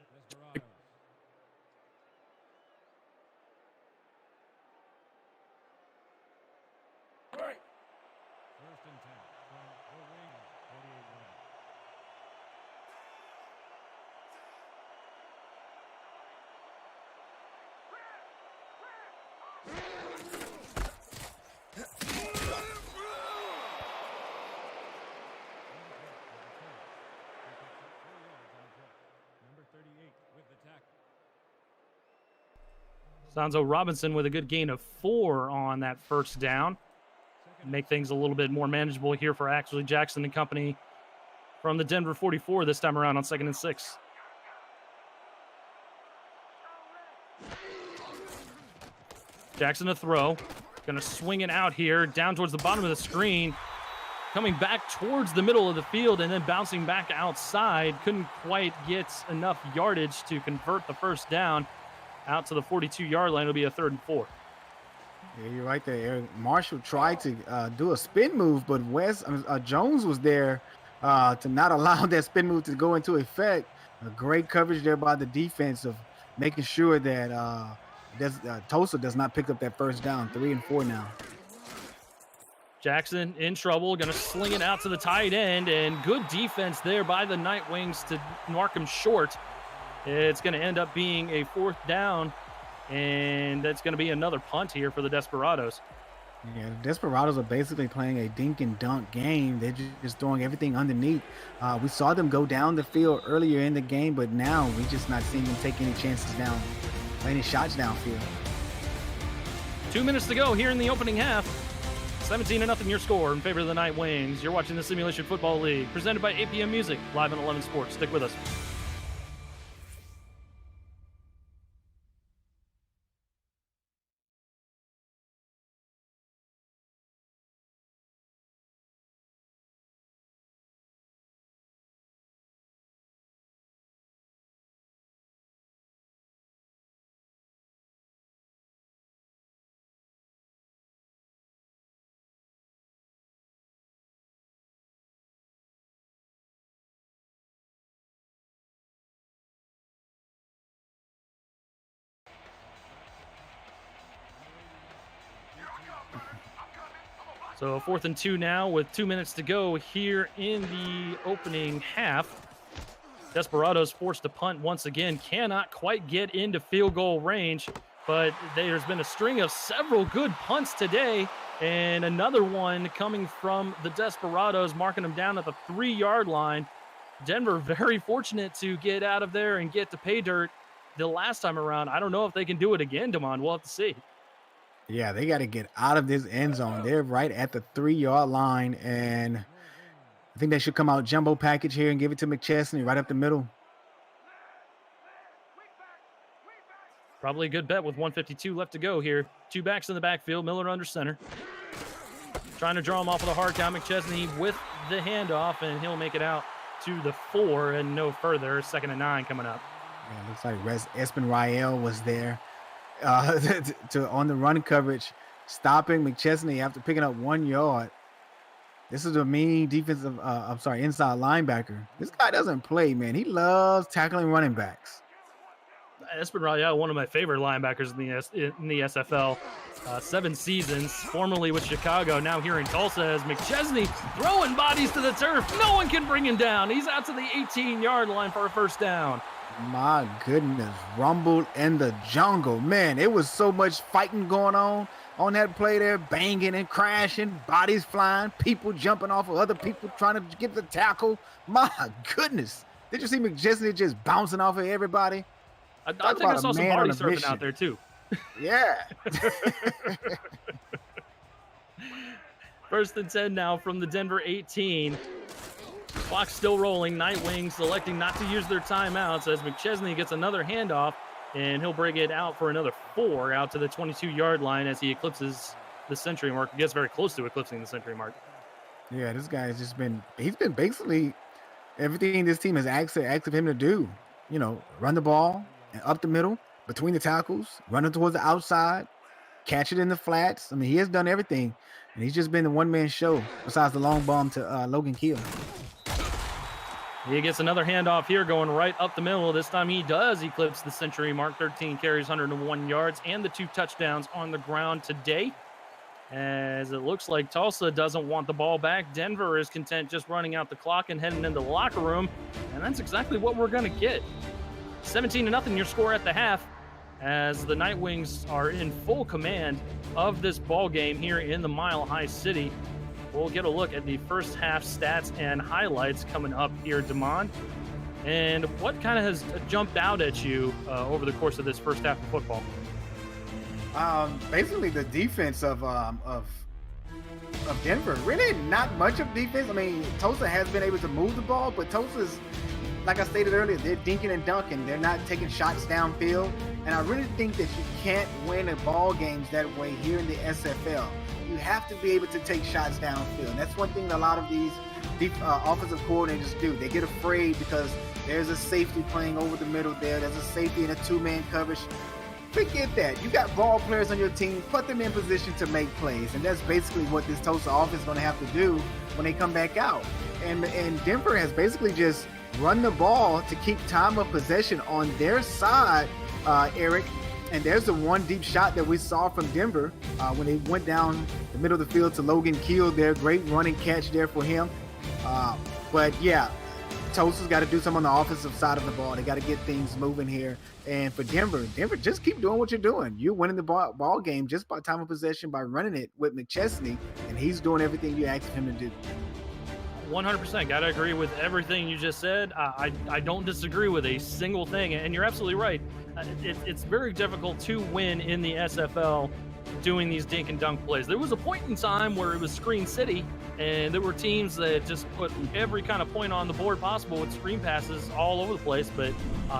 Sanzo Robinson with a good gain of 4 on that first down. Make things a little bit more manageable here for actually Jackson and company from the Denver 44 this time around on 2nd and 6. Jackson to throw. Going to swing it out here down towards the bottom of the screen. Coming back towards the middle of the field and then bouncing back outside. Couldn't quite get enough yardage to convert the first down. Out to the 42-yard line. It'll be a 3rd and 4. Yeah, you're right there, Eric. Marshall tried to do a spin move, but Jones was there to not allow that spin move to go into effect. A great coverage there by the defense of making sure that Tulsa does not pick up that first down. 3 and 4 now. Jackson in trouble, going to sling it out to the tight end, and good defense there by the Nightwings to mark him short It's going to end up being a 4th down, and that's going to be another punt here for the Desperados. Yeah, the Desperados are basically playing a dink and dunk game. They're just throwing everything underneath. We saw them go down the field earlier in the game, but now we're just not seeing them take any chances down, any shots downfield. 2 minutes to go here in the opening half. 17-0 your score in favor of the Night Wings. You're watching the Simulation Football League, presented by APM Music, live on 11 Sports. Stick with us. So 4th and 2 now with 2 minutes to go here in the opening half. Desperados forced to punt once again, cannot quite get into field goal range, but there's been a string of several good punts today, and another one coming from the Desperados, marking them down at the 3-yard line. Denver very fortunate to get out of there and get to pay dirt the last time around. I don't know if they can do it again, Damon. We'll have to see. Yeah, they got to get out of this end zone. They're right at the 3-yard line, and I think they should come out jumbo package here and give it to McChesney right up the middle. Probably a good bet with 1:52 left to go here. 2 backs in the backfield, Miller under center. Trying to draw him off of the hard count. McChesney with the handoff, and he'll make it out to the 4 and no further. 2nd and 9 coming up. Yeah, looks like Espen Rael was there on the run coverage, stopping McChesney after picking up 1 yard. This is a mean defensive, inside linebacker. This guy doesn't play, man. He loves tackling running backs. Espen Rael, one of my favorite linebackers in the SFL. 7 seasons, formerly with Chicago, now here in Tulsa as McChesney throwing bodies to the turf. No one can bring him down. He's out to the 18-yard line for a 1st down. My goodness, rumbled in the jungle. Man, it was so much fighting going on that play there, banging and crashing, bodies flying, people jumping off of other people trying to get the tackle. My goodness. Did you see McChesney just bouncing off of everybody? I think I saw some body surfing out there too. Yeah. 1st and 10 now from the Denver 18. Clock still rolling. Night Wings selecting not to use their timeouts as McChesney gets another handoff, and he'll bring it out for another 4 out to the 22-yard line as he eclipses the century mark. Gets very close to eclipsing the century mark. Yeah, this guy has he's been basically everything this team has asked him to do. You know, run the ball and up the middle, between the tackles, running towards the outside, catch it in the flats. I mean, he has done everything, and he's just been the one-man show besides the long bomb to Logan Keel. He gets another handoff here going right up the middle. This time he does eclipse the century mark. 13 carries, 101 yards, and the 2 touchdowns on the ground today. As it looks like Tulsa doesn't want the ball back. Denver is content just running out the clock and heading into the locker room. And that's exactly what we're going to get. 17-0 your score at the half as the Night Wings are in full command of this ball game here in the Mile High City. We'll get a look at the first half stats and highlights coming up here, Damon. And what kind of has jumped out at you over the course of this first half of football? Basically the defense of Denver. Really not much of defense. I mean, Tulsa has been able to move the ball, but Tulsa's, like I stated earlier, they're dinking and dunking. They're not taking shots downfield. And I really think that you can't win a ball games that way here in the SFL. You have to be able to take shots downfield. And that's one thing that a lot of these offensive coordinators do. They get afraid because there's a safety playing over the middle there. There's a safety in a 2-man coverage. Forget that. You got ball players on your team. Put them in position to make plays. And that's basically what this Tulsa offense is going to have to do when they come back out. And Denver has basically just run the ball to keep time of possession on their side, Eric. And there's the one deep shot that we saw from Denver when they went down the middle of the field to Logan Keel there. Great running catch there for him. But yeah, Tulsa's got to do something on the offensive side of the ball. They got to get things moving here. And for Denver, just keep doing what you're doing. You're winning the ball game just by time of possession by running it with McChesney, and he's doing everything you asked him to do. 100%. Got to agree with everything you just said. I don't disagree with a single thing, and you're absolutely right. It's very difficult to win in the SFL doing these dink and dunk plays. There was a point in time where it was screen city, and there were teams that just put every kind of point on the board possible with screen passes all over the place, but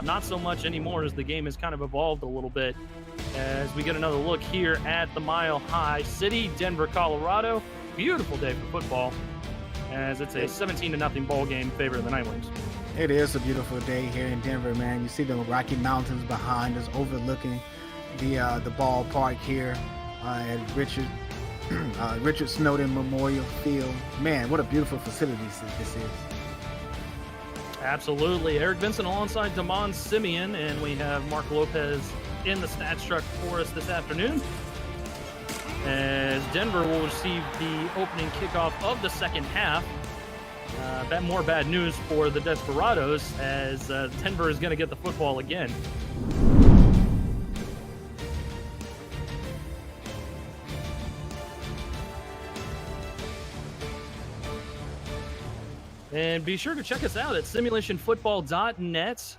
not so much anymore as the game has kind of evolved a little bit. As we get another look here at the Mile High City, Denver, Colorado. Beautiful day for football, as it's a 17-0 ball game in favor of the Nightwings. It is a beautiful day here in Denver, man. You see the Rocky Mountains behind us overlooking the ballpark here at Richard Snowden Memorial Field. Man, what a beautiful facility this is. Absolutely. Eric Vincent alongside Damon Simeon, and we have Mark Lopez in the stats truck for us this afternoon, as Denver will receive the opening kickoff of the second half. More bad news for the Desperados, as Denver is going to get the football again. And be sure to check us out at simulationfootball.net.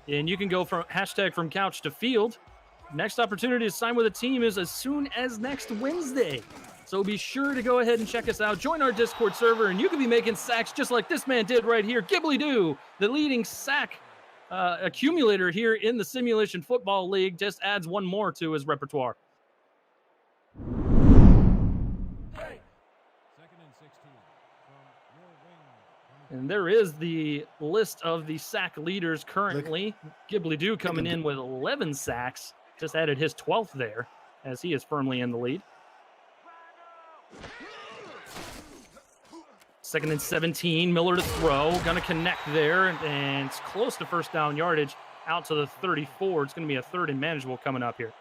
And you can go from couch to field. Next opportunity to sign with a team is as soon as next Wednesday. So be sure to go ahead and check us out. Join our Discord server, and you can be making sacks just like this man did right here. Ghibli Doo, the leading sack accumulator here in the Simulation Football League, just adds one more to his repertoire. And there is the list of the sack leaders currently. Ghibli Doo coming in with 11 sacks. Just added his 12th there, as he is firmly in the lead. 2nd and 17, Miller to throw. Going to connect there, and it's close to first down yardage out to the 34. It's going to be a 3rd and manageable coming up here.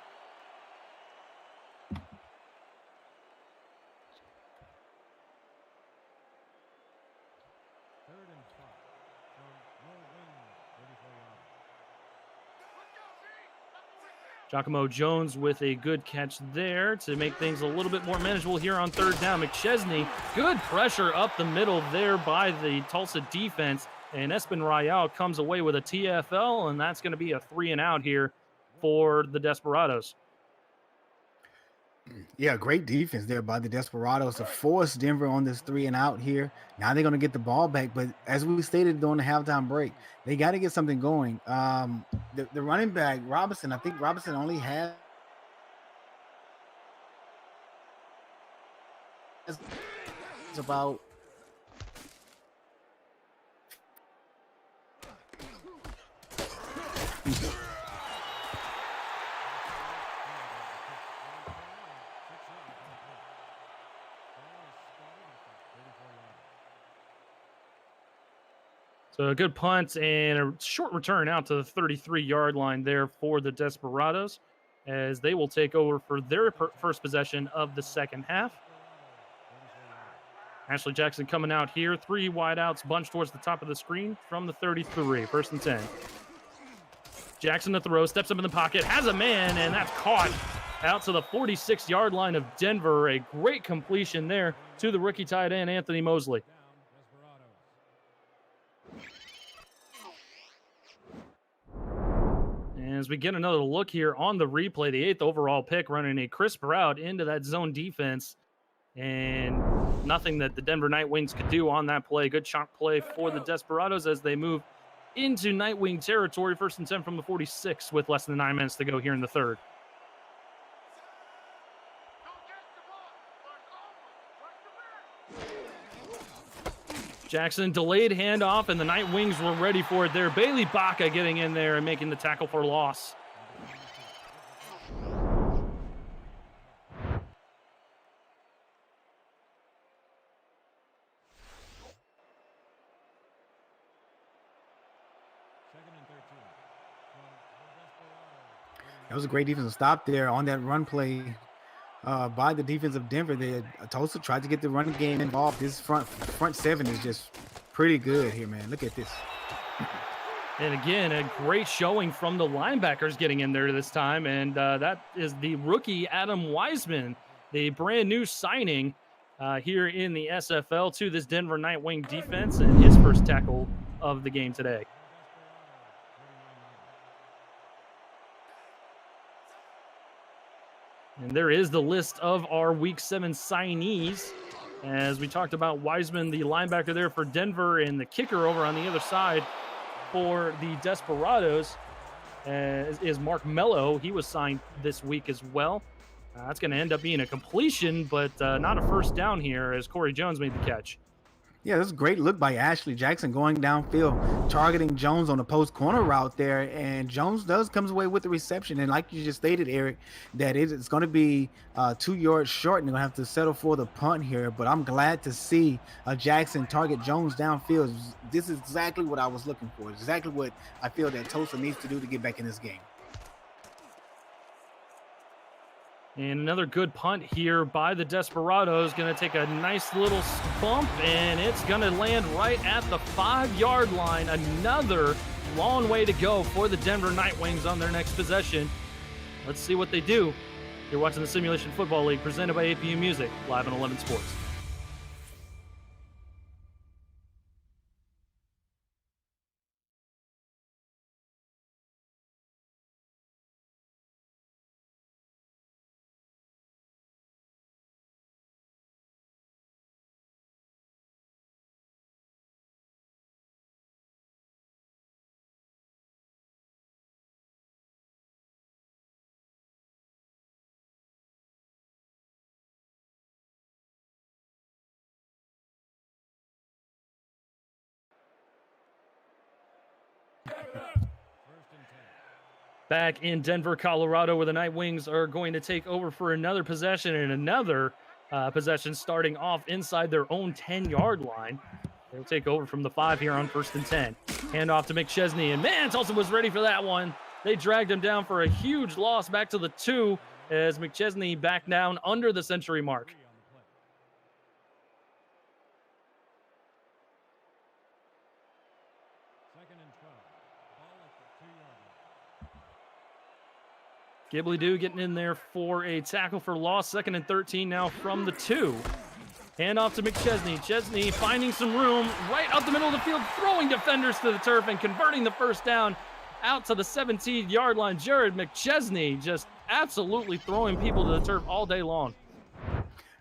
Giacomo Jones with a good catch there to make things a little bit more manageable here on 3rd down. McChesney, good pressure up the middle there by the Tulsa defense. And Espen Royale comes away with a TFL, and that's going to be a 3-and-out here for the Desperados. Yeah, great defense there by the Desperados to force Denver on this 3-and-out here. Now they're going to get the ball back, but as we stated during the halftime break, they got to get something going. The running back, Robinson, I think Robinson only has about So a good punt and a short return out to the 33-yard line there for the Desperados, as they will take over for their first possession of the second half. Ashley Jackson coming out here. 3 wideouts bunched towards the top of the screen from the 33. 1st and 10. Jackson to throw, steps up in the pocket, has a man, and that's caught out to the 46-yard line of Denver. A great completion there to the rookie tight end, Anthony Mosley. As we get another look here on the replay, the 8th overall pick running a crisp route into that zone defense, and nothing that the Denver Nightwings could do on that play. Good chunk play for the Desperados as they move into Nightwing territory. 1st and 10 from the 46 with less than 9 minutes to go here in the 3rd. Jackson delayed handoff, and the Nightwings were ready for it there. Bailey Baca getting in there and making the tackle for loss. That was a great defensive stop there on that run play by the defense of Denver. Tulsa tried to get the running game involved. This front 7 is just pretty good here, man. Look at this. And again, a great showing from the linebackers getting in there this time. And that is the rookie Adam Wiseman, the brand new signing here in the SFL to this Denver Nightwing defense, and his first tackle of the game today. And there is the list of our Week 7 signees. As we talked about, Wiseman, the linebacker there for Denver, and the kicker over on the other side for the Desperados is Mark Mello. He was signed this week as well. That's going to end up being a completion, but not a first down here as Corey Jones made the catch. Yeah, this is a great look by Ashley Jackson going downfield, targeting Jones on the post corner route there. And Jones comes away with the reception. And like you just stated, Eric, that it's going to be 2 yards short and they're going to have to settle for the punt here. But I'm glad to see Jackson target Jones downfield. This is exactly what I was looking for. Exactly what I feel that Tulsa needs to do to get back in this game. And another good punt here by the Desperados. Going to take a nice little bump, and it's going to land right at the 5-yard line. Another long way to go for the Denver Nightwings on their next possession. Let's see what they do. You're watching the Simulation Football League presented by APU Music, live on 11 Sports. Back in Denver, Colorado, where the Nightwings are going to take over for another possession and another possession starting off inside their own 10-yard line. They'll take over from the 5 here on 1st and 10. Hand off to McChesney, and man, Tulsa was ready for that one. They dragged him down for a huge loss back to the 2 as McChesney back down under the century mark. Ghibli-Doo getting in there for a tackle for loss. 2nd and 13 now from the 2. Hand off to McChesney. Chesney finding some room right up the middle of the field, throwing defenders to the turf and converting the first down out to the 17-yard line. Jared McChesney just absolutely throwing people to the turf all day long.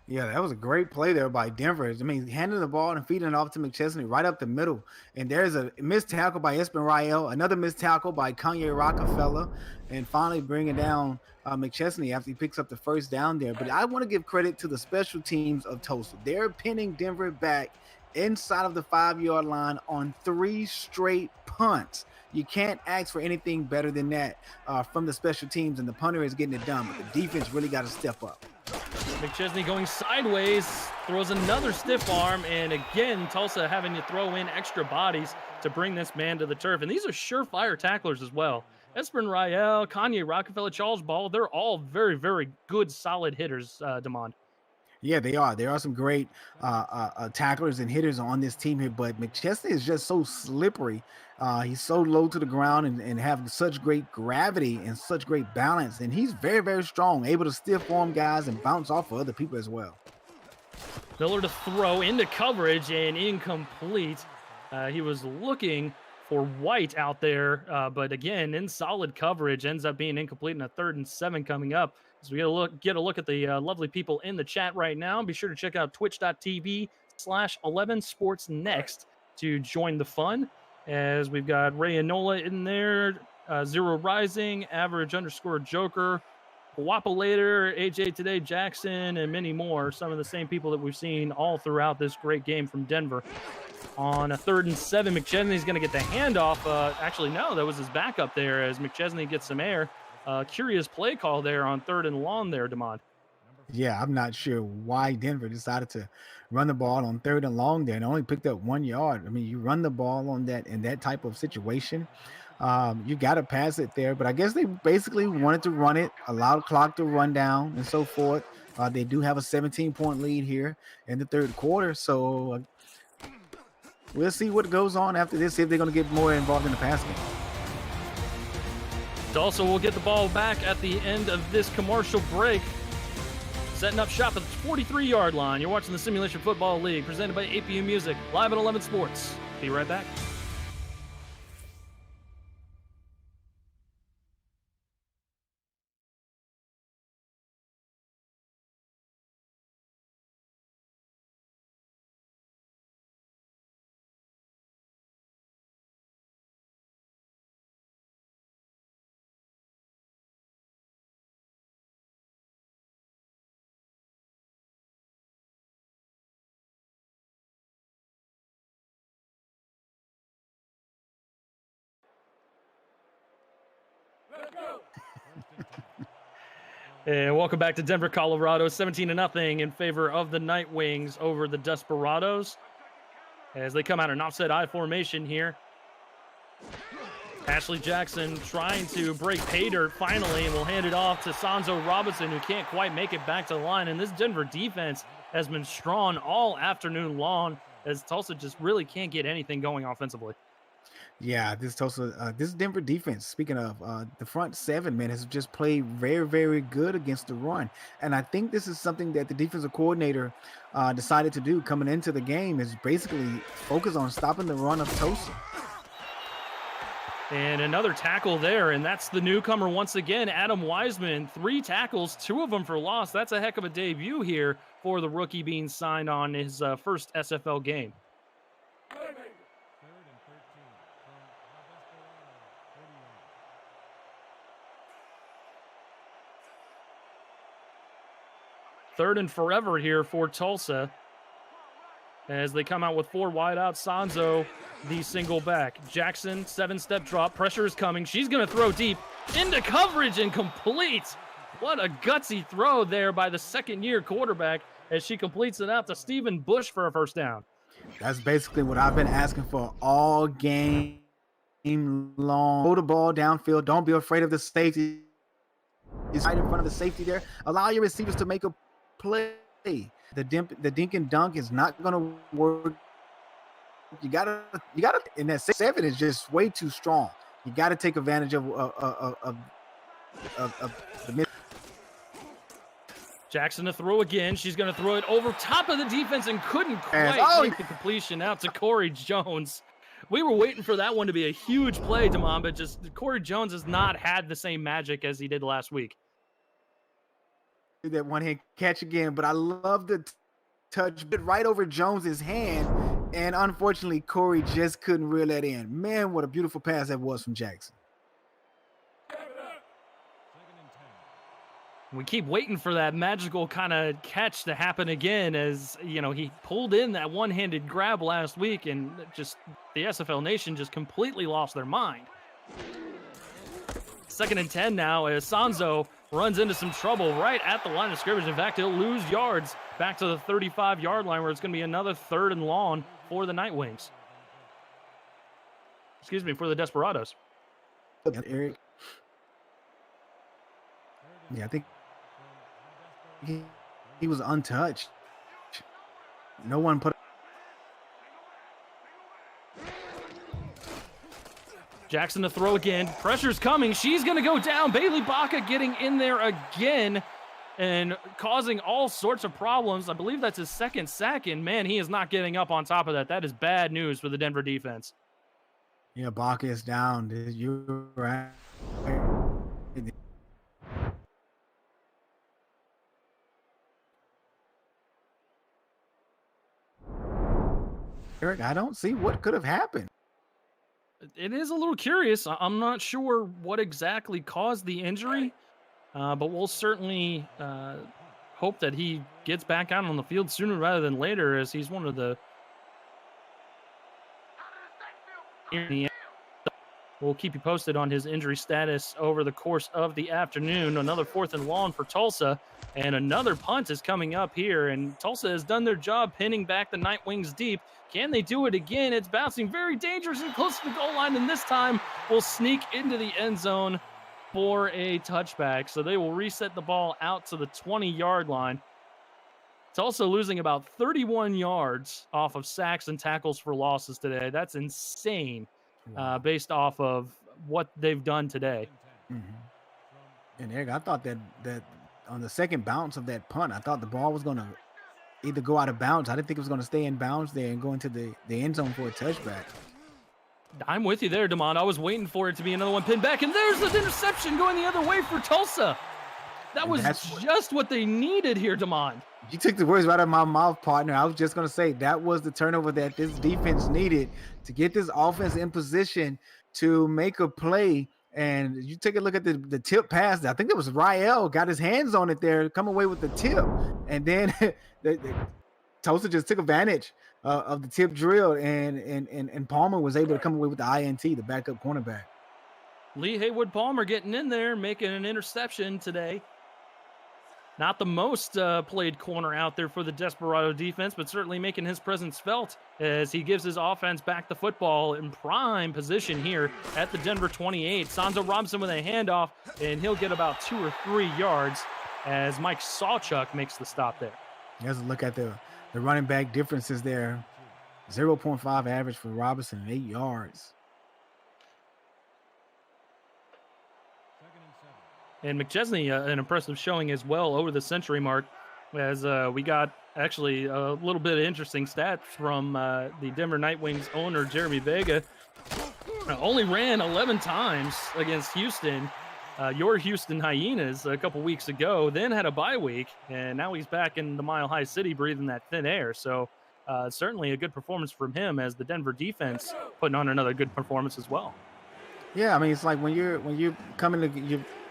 Yeah, that was a great play there by Denver. I mean, handing the ball and feeding it off to McChesney right up the middle. And there's a missed tackle by Espen Rael, another missed tackle by Kanye Rockefeller, and finally bringing down McChesney after he picks up the first down there. But I want to give credit to the special teams of Tulsa. They're pinning Denver back inside of the 5-yard line on 3 straight punts. You can't ask for anything better than that from the special teams, and the punter is getting it done. But the defense really got to step up. McChesney going sideways, throws another stiff arm, and again, Tulsa having to throw in extra bodies to bring this man to the turf. And these are surefire tacklers as well. Espen Rael, Kanye Rockefeller, Charles Ball, they're all very, very good, solid hitters, Damond. Yeah, they are. There are some great tacklers and hitters on this team here, but McChesney is just so slippery. He's so low to the ground and have such great gravity and such great balance. And he's very, very strong, able to stiff arm guys and bounce off of other people as well. Miller to throw into coverage and incomplete. He was looking for White out there, but again, in solid coverage, ends up being incomplete in a 3rd and 7 coming up. So we get a look at the lovely people in the chat right now. Be sure to check out twitch.tv/11sportsnext to join the fun. As we've got Ray Enola in there, Zero Rising, Average_Joker, Wapalator, AJ Today, Jackson, and many more. Some of the same people that we've seen all throughout this great game from Denver. On a 3rd and 7, McChesney's going to get the handoff. Actually, no, that was his backup there as McChesney gets some air. Curious play call there on 3rd and long there, Damond. Yeah, I'm not sure why Denver decided to run the ball on 3rd and long there and only picked up 1 yard. I mean, you run the ball on that in that type of situation, you got to pass it there. But I guess they basically wanted to run it, allow the clock to run down and so forth. They do have a 17-point lead here in the 3rd quarter. So we'll see what goes on after this, see if they're going to get more involved in the pass game. Tulsa will get the ball back at the end of this commercial break. Setting up shop at the 43-yard line. You're watching the Simulation Football League, presented by APU Music, live at 11 Sports. Be right back. And welcome back to Denver, Colorado. 17-0 in favor of the Night Wings over the Desperados as they come out in offset I formation here. Ashley Jackson trying to break pay dirt finally, and will hand it off to Sanzo Robinson, who can't quite make it back to the line. And this Denver defense has been strong all afternoon long, as Tulsa just really can't get anything going offensively. Yeah, this Denver defense, speaking of the front seven, man, has just played very, very good against the run. And I think this is something that the defensive coordinator decided to do coming into the game, is basically focus on stopping the run of Tulsa. And another tackle there, and that's the newcomer once again, Adam Wiseman. 3 tackles, 2 of them for loss. That's a heck of a debut here for the rookie being signed on his first SFL game. Third and forever here for Tulsa as they come out with 4 wide out. Sanzo, the single back. Jackson, 7-step drop. Pressure is coming. She's going to throw deep into coverage and complete. What a gutsy throw there by the second-year quarterback as she completes it out to Stephen Bush for a first down. That's basically what I've been asking for all game long. Throw the ball downfield. Don't be afraid of the safety. It's right in front of the safety there. Allow your receivers to make a play. The dink and dunk is not going to work. You gotta, and that 6-7 is just way too strong. You got to take advantage of the mid. Jackson to throw again. She's going to throw it over top of the defense and couldn't quite make the completion out to Corey Jones. We were waiting for that one to be a huge play, Damon, but just Corey Jones has not had the same magic as he did last week. That one-hand catch again, but I love the touch bit right over Jones's hand, and unfortunately Corey just couldn't reel that in. Man, what a beautiful pass that was from Jackson. We keep waiting for that magical kind of catch to happen again, as you know, he pulled in that one-handed grab last week, and just the SFL Nation just completely lost their mind. 2nd and 10 now as Sanzo runs into some trouble right at the line of scrimmage. In fact, he'll lose yards back to the 35-yard line, where it's going to be another 3rd and long for the Night Wings. Excuse me, for the Desperados. Eric. Yeah, I think he was untouched. No one put. Jackson to throw again. Pressure's coming. She's going to go down. Bailey Baca getting in there again and causing all sorts of problems. I believe that's his 2nd sack, and man, he is not getting up on top of that. That is bad news for the Denver defense. Yeah, Baca is down. You're right. Eric, I don't see what could have happened. It is a little curious. I'm not sure what exactly caused the injury, but we'll certainly hope that he gets back out on the field sooner rather than later, as he's one of the... We'll keep you posted on his injury status over the course of the afternoon. Another 4th and long for Tulsa, and another punt is coming up here, and Tulsa has done their job pinning back the Night Wings deep. Can they do it again? It's bouncing very dangerous and close to the goal line, and this time will sneak into the end zone for a touchback. So they will reset the ball out to the 20-yard line. Tulsa losing about 31 yards off of sacks and tackles for losses today. That's insane, Wow. based off of what they've done today. Hmm. And Eric, I thought that on the second bounce of that punt, I thought the ball was going to either go out of bounds. I didn't think it was going to stay in bounds there and go into the end zone for a touchback. I'm with you there, Damon. I was waiting for it to be another one pinned back, and there's the interception going the other way for Tulsa. That And was that's just what they needed here, Damon. You took the words right out of my mouth, partner. I was just going to say that was the turnover that this defense needed to get this offense in position to make a play. And you take a look at the tip pass. I think it was Rael got his hands on it there, come away with the tip. And then Tulsa just took advantage of the tip drill, and Palmer was able to come away with the INT, the backup cornerback. Lee Haywood Palmer getting in there, making an interception today. Not the most played corner out there for the Desperado defense, but certainly making his presence felt as he gives his offense back the football in prime position here at the Denver 28. Sanzo Robinson with a handoff, and he'll get about 2 or 3 yards as Mike Sawchuk makes the stop there. Let's look at the running back differences there. 0.5 average for Robinson and 8 yards. And McChesney, an impressive showing as well over the century mark, as we got actually a little bit of interesting stats from the Denver Nightwings owner, Jeremy Vega. Only ran 11 times against Houston, your Houston Hyenas, a couple weeks ago, then had a bye week, and now he's back in the Mile High City breathing that thin air. So certainly a good performance from him, as the Denver defense putting on another good performance as well. Yeah, I mean, it's like when you're you're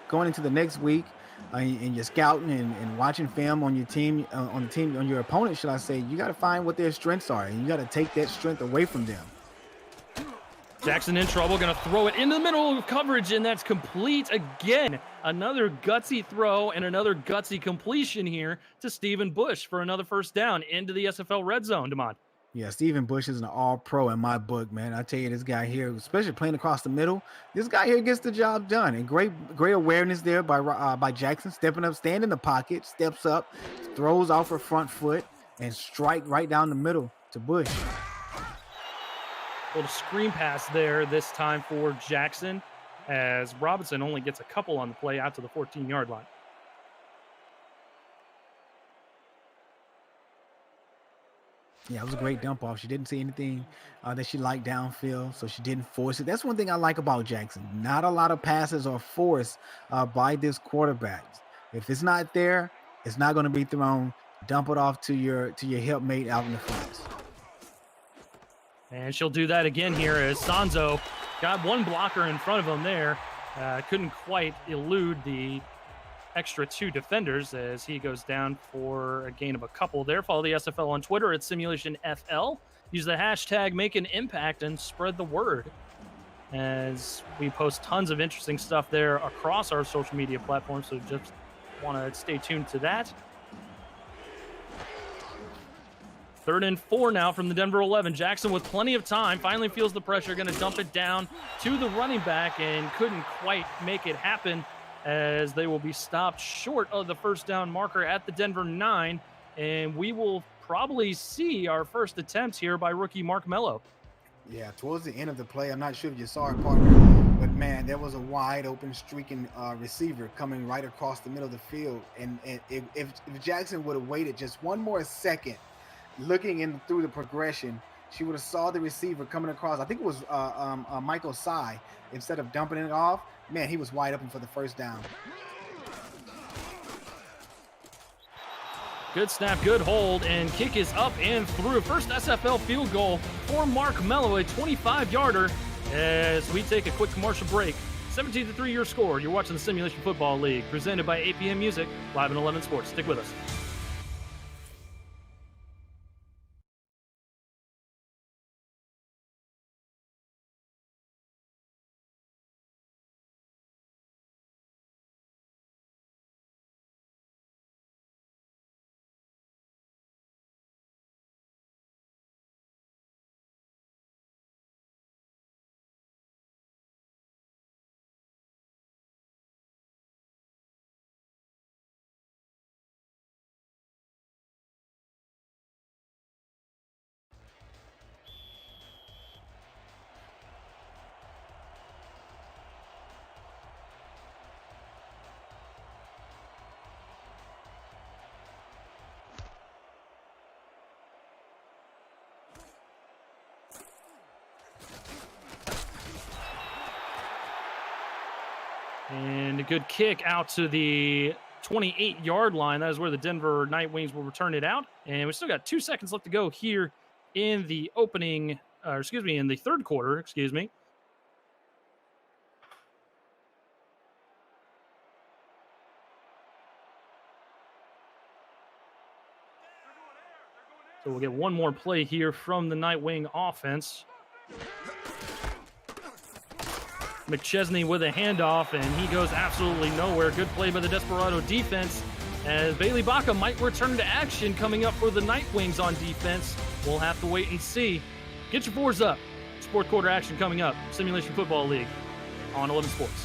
going into the next week and you're scouting and watching film on your team, on your opponent, should I say, you got to find what their strengths are, and you got to take that strength away from them. Jackson in trouble, going to throw it into the middle of coverage, and that's complete again. Another gutsy throw and another gutsy completion here to Stephen Bush for another first down into the SFL red zone, Damon. Yeah, Stephen Bush is an all-pro in my book, man. I tell you, this guy here, especially playing across the middle, this guy here gets the job done. And great awareness there by Jackson, stepping up, staying in the pocket, steps up, throws off her front foot, and strike right down the middle to Bush. Little screen pass there this time for Jackson, as Robinson only gets a couple on the play out to the 14-yard line. Yeah, it was a great dump off. She didn't see anything that she liked downfield, so she didn't force it. That's one thing I like about Jackson. Not a lot of passes are forced by this quarterback. If it's not there, it's not going to be thrown. Dump it off to your helpmate out in the flats. And she'll do that again here as Sanzo got one blocker in front of him there. Couldn't quite elude the extra 2 defenders as he goes down for a gain of a couple there. Follow the SFL on Twitter at SimulationFL. Use the hashtag Make an Impact and spread the word, as we post tons of interesting stuff there across our social media platforms. So just want to stay tuned to that. 3rd and 4 now from the Denver 11. Jackson with plenty of time, finally feels the pressure, going to dump it down to the running back, and couldn't quite make it happen, as they will be stopped short of the first down marker at the Denver 9. And we will probably see our first attempt here by rookie Mark Mello. Yeah, towards the end of the play, I'm not sure if you saw it, partner, but man, there was a wide open streaking receiver coming right across the middle of the field. And if Jackson would have waited just one more second, looking in through the progression, she would have saw the receiver coming across. I think it was Michael Sy. Instead of dumping it off, man, he was wide open for the first down. Good snap, good hold, and kick is up and through. First SFL field goal for Mark Mello, a 25-yarder, as we take a quick commercial break. 17-3 your score. You're watching the Simulation Football League, presented by APM Music, live in 11 Sports. Stick with us. And a good kick out to the 28-yard line. That is where the Denver Night Wings will return it out. And we still got 2 seconds left to go here in the in the third quarter, So we'll get one more play here from the Night Wing offense. McChesney with a handoff, and he goes absolutely nowhere. Good play by the Desperado defense, as Bailey Baca might return to action coming up for the Night Wings on defense. We'll have to wait and see. Get your fours up. Fourth quarter action coming up. Simulation Football League on 11 Sports.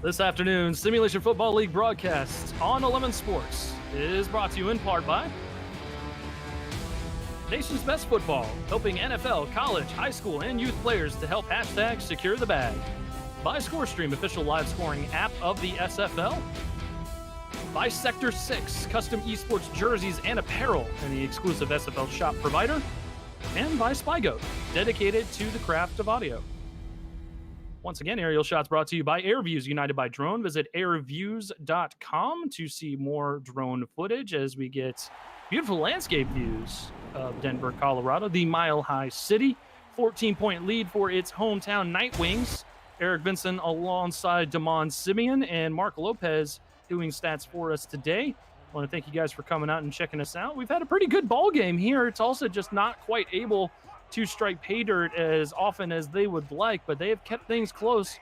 This afternoon's Simulation Football League broadcast on 11 Sports is brought to you in part by Nation's Best Football, helping NFL, college, high school, and youth players to help hashtag secure the bag. By ScoreStream, official live scoring app of the SFL. By Sector 6, custom esports jerseys and apparel, and the exclusive SFL shop provider. And by SpyGoat, dedicated to the craft of audio. Once again, Aerial Shots brought to you by AirViews, United by Drone. Visit airviews.com to see more drone footage as we get beautiful landscape views of Denver, Colorado, the mile-high city. 14-point lead for its hometown Night Wings. Eric Vinson alongside Damon Simeon and Mark Lopez doing stats for us today. I want to thank you guys for coming out and checking us out. We've had a pretty good ball game here. Tulsa just not quite able to strike pay dirt as often as they would like, but they have kept things close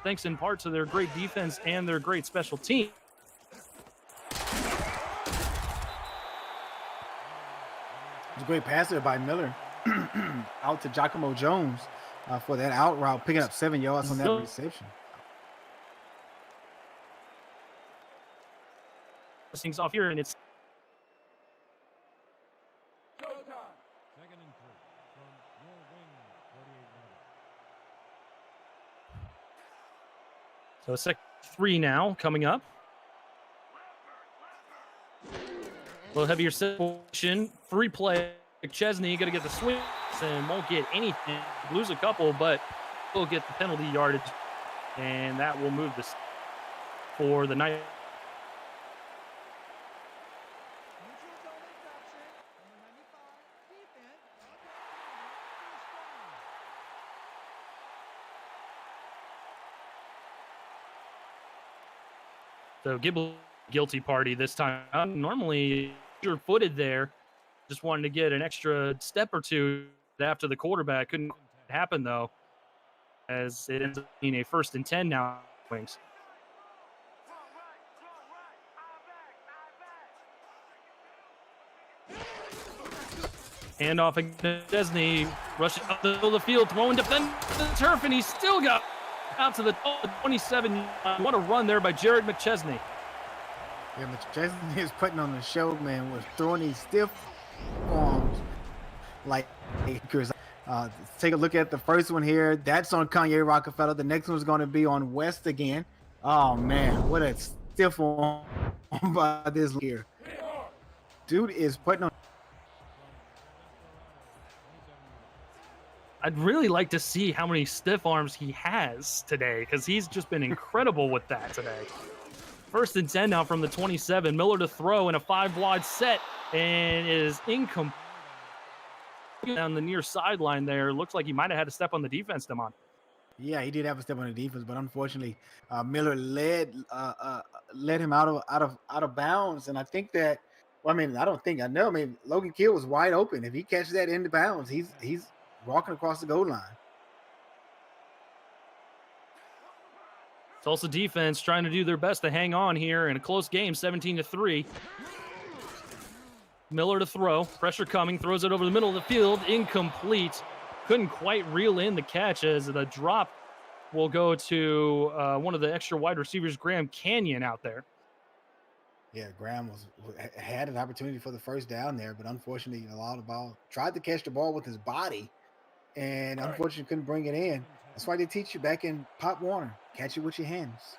thanks in part to their great defense and their great special team. It was a great pass there by Miller out to Giacomo Jones for that out route, picking up 7 yards on that reception. Things off here, and it's so sec 3 now coming up. A little heavier situation. 3 play. Chesney going to get the swing and won't get anything. Lose a couple, but will get the penalty yardage, and that will move this for the night. So Gibble guilty party this time. Normally you're footed there. Just wanted to get an extra step or two after the quarterback. Couldn't happen though, as it ends up being a 1st and 10 now. Wings. Handoff again. Chesney rushing up the middle of the field, throwing defender to the turf, and he's still got out to the 27. What a run there by Jared McChesney. Yeah, McChesney is putting on the show, man, with throwing these stiff arms like acres. Take a look at the first one here. That's on Kanye Rockefeller. The next one's going to be on West again. Oh, man, what a stiff arm by this here. Dude is putting on. I'd really like to see how many stiff arms he has today, because he's just been incredible with that today. 1st and 10 now from the 27. Miller to throw in a 5-wide set, and is incomplete down the near sideline there. Looks like he might have had a step on the defense, Damon. Yeah, he did have a step on the defense, but unfortunately, Miller led him out of bounds. And I think that, well, I mean, I know. I mean, Logan Kill was wide open. If he catches that into bounds, he's walking across the goal line. Tulsa defense trying to do their best to hang on here in a close game, 17-3. Miller to throw, pressure coming, throws it over the middle of the field, incomplete. Couldn't quite reel in the catch, as the drop will go to one of the extra wide receivers, Graham Canyon, out there. Yeah, Graham had an opportunity for the first down there, but unfortunately allowed the ball. Tried to catch the ball with his body, and unfortunately couldn't bring it in. That's why they teach you back in Pop Warner, catch it with your hands.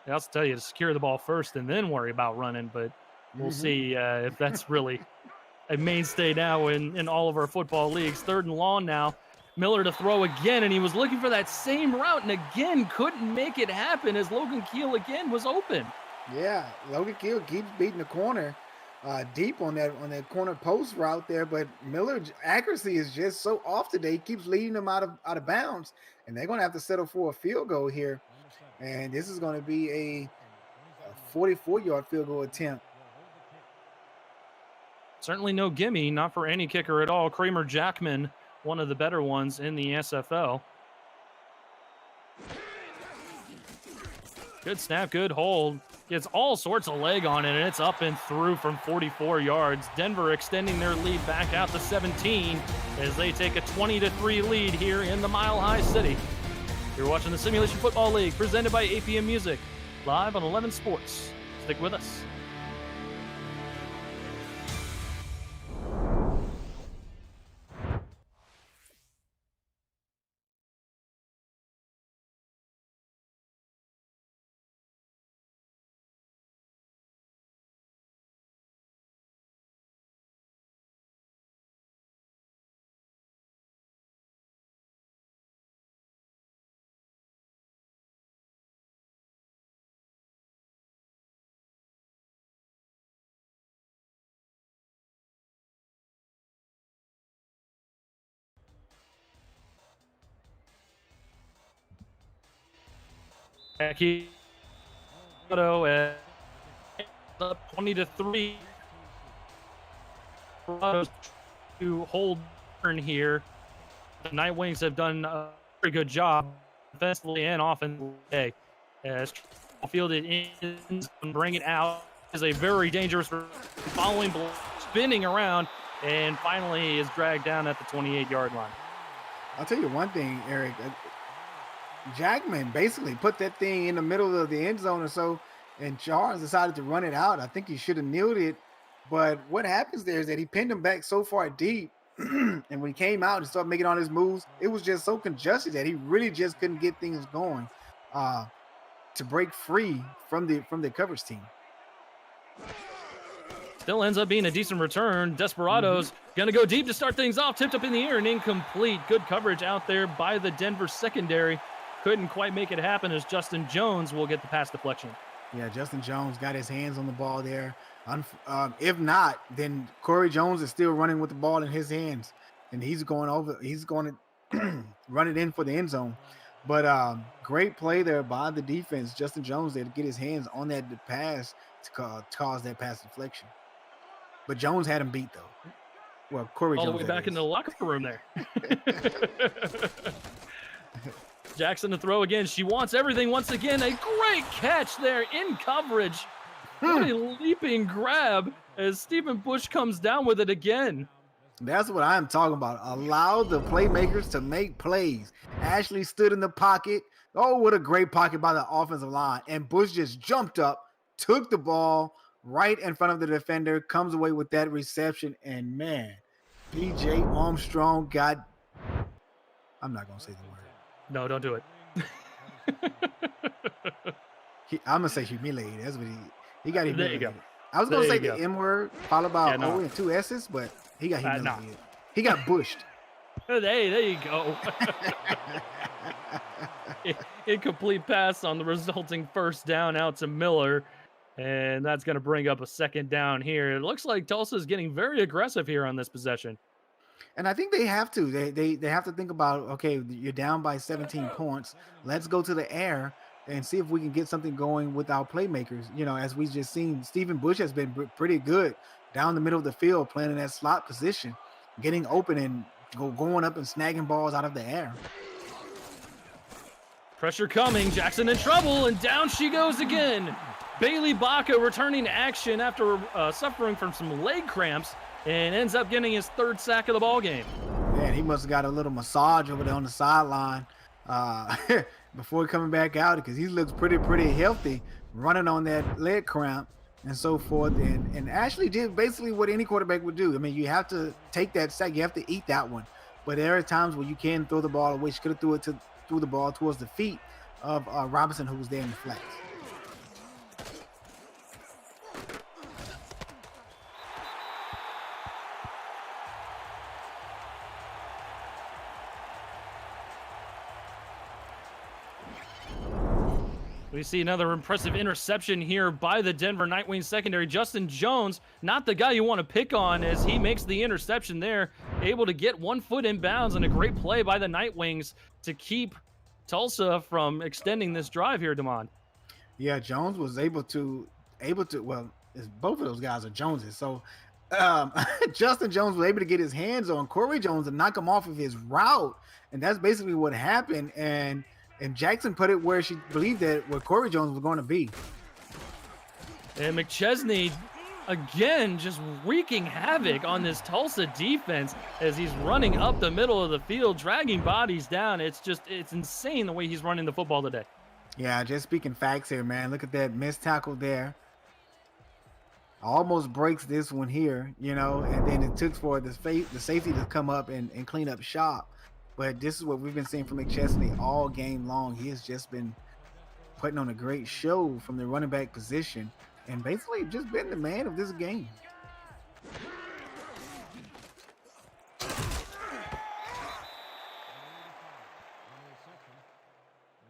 I'll also tell you to secure the ball first and then worry about running, but we'll see if that's really a mainstay now in all of our football leagues. 3rd and long now. Miller to throw again, and he was looking for that same route, and again couldn't make it happen as Logan Keel again was open. Yeah, Logan Keel keeps beating the corner deep on that corner post route there, but Miller's accuracy is just so off today. He keeps leading them out of bounds, and they're going to have to settle for a field goal here. And this is going to be a 44-yard field goal attempt. Certainly no gimme, not for any kicker at all. Kramer Jackman, one of the better ones in the SFL. Good snap, good hold. Gets all sorts of leg on it, and it's up and through from 44 yards. Denver extending their lead back out to 17 as they take a 20-3 lead here in the Mile High City. You're watching the Simulation Football League, presented by APM Music, live on 11 Sports. Stick with us. He up 20-3. To hold turn here. The Night Wings have done a very good job defensively and offensively today. As fielded in and bring it out is a very dangerous following ball, spinning around, and finally is dragged down at the 28-yard line. I'll tell you one thing, Eric. Jackman basically put that thing in the middle of the end zone or so, and Charles decided to run it out. I think he should have kneeled it, but what happens there is that he pinned him back so far deep, and when he came out and started making all his moves, it was just so congested that he really just couldn't get things going to break free from the coverage team. Still ends up being a decent return. Desperados going to go deep to start things off. Tipped up in the air and incomplete. Good coverage out there by the Denver secondary. Couldn't quite make it happen as Justin Jones will get the pass deflection. Yeah, Justin Jones got his hands on the ball there. If not, then Corey Jones is still running with the ball in his hands, and he's going to run it in for the end zone. But great play there by the defense. Justin Jones there to get his hands on that pass to cause that pass deflection. But Jones had him beat, though. Well, Corey All Jones. the way back in the locker room there. Jackson to throw again. She wants everything once again. A great catch there in coverage. What a leaping grab as Stephen Bush comes down with it again. That's what I'm talking about. Allow the playmakers to make plays. Ashley stood in the pocket. Oh, what a great pocket by the offensive line. And Bush just jumped up, took the ball right in front of the defender, comes away with that reception. And man, PJ Armstrong got, I'm not going to say the word. No, don't do it. I'm going to say humiliated. That's what he got humiliated. There you go. I was going to say the M word followed by O and 2 S's, but he got humiliated. No. He got bushed. There you go. Incomplete pass on the resulting first down out to Miller. And that's going to bring up a second down here. It looks like Tulsa's getting very aggressive here on this possession. And I think they have to. They have to think about, okay, you're down by 17 points. Let's go to the air and see if we can get something going with our playmakers. You know, as we just seen, Stephen Bush has been pretty good down the middle of the field, playing in that slot position, getting open and going up and snagging balls out of the air. Pressure coming. Jackson in trouble, and down she goes again. Bailey Baca returning to action after suffering from some leg cramps and ends up getting his third sack of the ball game. Man, he must have got a little massage over there on the sideline before coming back out, because he looks pretty healthy running on that leg cramp and so forth. And Ashley did basically what any quarterback would do. I mean, you have to take that sack. You have to eat that one. But there are times where you can throw the ball away. She could have threw the ball towards the feet of Robinson, who was there in the flex. We see another impressive interception here by the Denver Nightwings secondary. Justin Jones, not the guy you want to pick on, as he makes the interception there, able to get 1 foot in bounds, and a great play by the Nightwings to keep Tulsa from extending this drive here, Damon. Yeah, Jones was able to, well, both of those guys are Joneses. So Justin Jones was able to get his hands on Corey Jones and knock him off of his route. And that's basically what happened. And Jackson put it where she believed that where Corey Jones was going to be. And McChesney, again, just wreaking havoc on this Tulsa defense as he's running up the middle of the field, dragging bodies down. It's insane the way he's running the football today. Yeah, just speaking facts here, man. Look at that missed tackle there. Almost breaks this one here, you know, and then it took for the safety to come up and clean up shop. But this is what we've been seeing from McChesney all game long. He has just been putting on a great show from the running back position and basically just been the man of this game.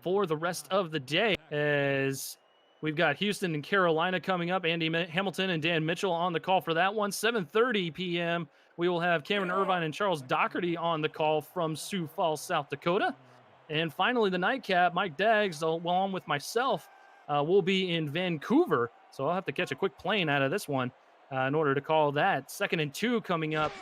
For the rest of the day, as we've got Houston and Carolina coming up, Andy Hamilton and Dan Mitchell on the call for that one. 7:30 p.m. we will have Cameron Irvine and Charles Doherty on the call from Sioux Falls, South Dakota. And finally, the nightcap, Mike Daggs, along with myself, will be in Vancouver. So I'll have to catch a quick plane out of this one in order to call that. 2nd and 2 coming up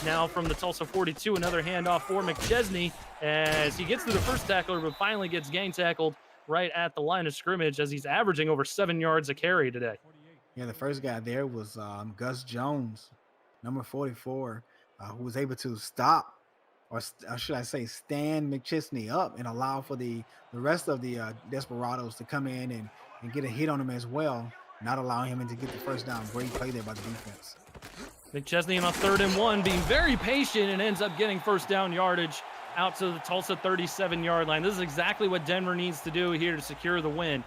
now from the Tulsa 42. Another handoff for McChesney as he gets through the first tackler, but finally gets gang tackled right at the line of scrimmage as he's averaging over 7 yards a carry today. Yeah, the first guy there was Gus Jones, number 44, who was able to stop, or should I say stand McChesney up and allow for the rest of the Desperados to come in and get a hit on him as well, not allowing him to get the first down. Great play there by the defense. McChesney on a 3rd and 1 being very patient and ends up getting first down yardage out to the Tulsa 37-yard line. This is exactly what Denver needs to do here to secure the win.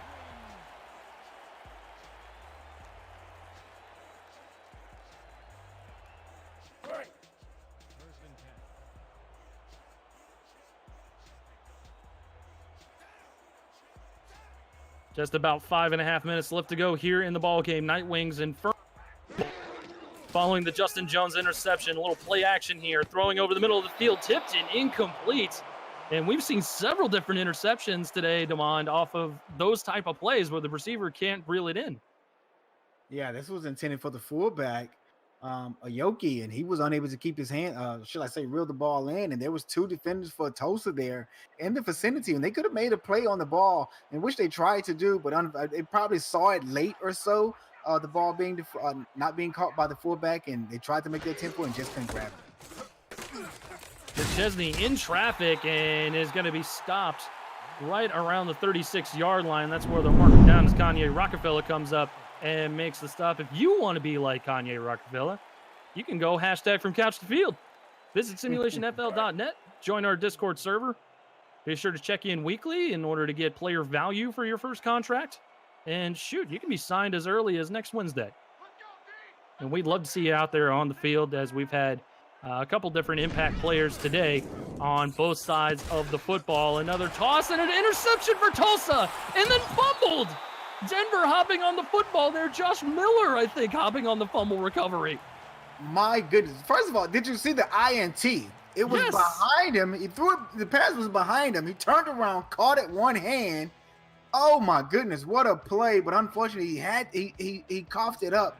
Just about 5.5 minutes left to go here in the ball game. Nightwings in first. Following the Justin Jones interception, a little play action here, throwing over the middle of the field, tipped and incomplete. And we've seen several different interceptions today, Demond, off of those type of plays where the receiver can't reel it in. Yeah, this was intended for the fullback, Aoki, and he was unable to keep his hand, should I say, reel the ball in. And there was two defenders for Tulsa there in the vicinity, and they could have made a play on the ball, in which they tried to do, but they probably saw it late or so. The ball being not being caught by the fullback, and they tried to make their tempo and just couldn't grab it. McChesney in traffic and is going to be stopped right around the 36-yard line. That's where they're marking down as Kanye Rockefeller comes up and makes the stop. If you want to be like Kanye Rockefeller, you can go hashtag from couch to field. Visit simulationfl.net, join our Discord server. Be sure to check in weekly in order to get player value for your first contract. And shoot, you can be signed as early as next Wednesday. And we'd love to see you out there on the field, as we've had a couple different impact players today on both sides of the football. Another toss and an interception for Tulsa, and then fumbled. Denver hopping on the football there. Josh Miller, I think, hopping on the fumble recovery. My goodness. First of all, did you see the INT? It was behind him. He threw it. The pass was behind him. He turned around, caught it one hand. Oh my goodness, what a play! But unfortunately, he coughed it up.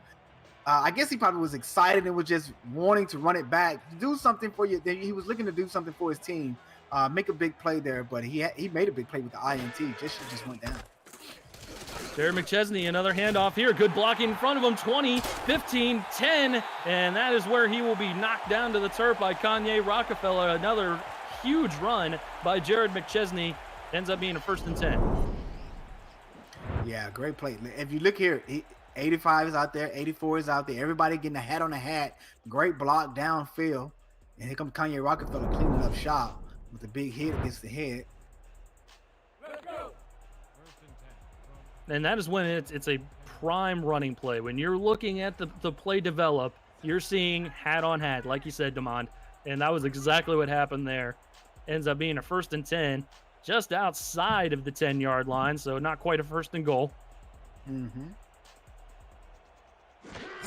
I guess he probably was excited and was just wanting to run it back, do something for you. He was looking to do something for his team, make a big play there. But he made a big play with the INT. Just went down. Jared McChesney, another handoff here. Good blocking in front of him. 20, 15, 10. And that is where he will be knocked down to the turf by Kanye Rockefeller. Another huge run by Jared McChesney. Ends up being a 1st and 10. Yeah, great play. If you look here, 85 is out there. 84 is out there. Everybody getting a hat on a hat. Great block downfield. And here comes Kanye Rockefeller cleaning up shop with a big hit against the head. And that is when it's a prime running play. When you're looking at the play develop, you're seeing hat on hat, like you said, Demond. And that was exactly what happened there. Ends up being a 1st and 10, just outside of the 10-yard line, so not quite a 1st and goal. Mm-hmm.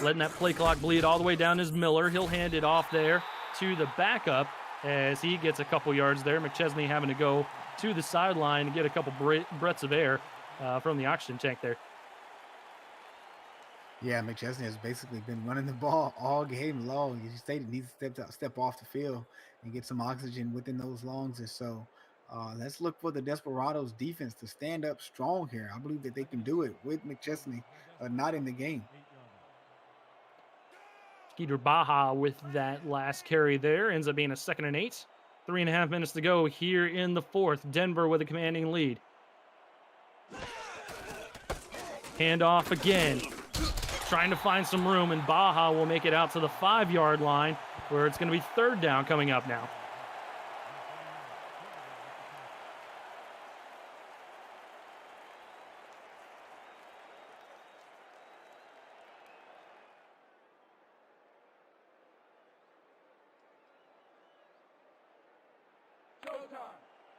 Letting that play clock bleed all the way down is Miller. He'll hand it off there to the backup as he gets a couple yards there. McChesney having to go to the sideline to get a couple breaths of air from the oxygen tank there. Yeah, McChesney has basically been running the ball all game long. He stated he needs to step off the field and get some oxygen within those lungs. And so let's look for the Desperados defense to stand up strong here. I believe that they can do it with McChesney not in the game. Skeeter Baja with that last carry there. Ends up being a 2nd and 8. 3.5 minutes to go here in the 4th. Denver with a commanding lead. Handoff again. Trying to find some room, and Baja will make it out to the 5-yard line, where it's going to be 3rd down coming up now.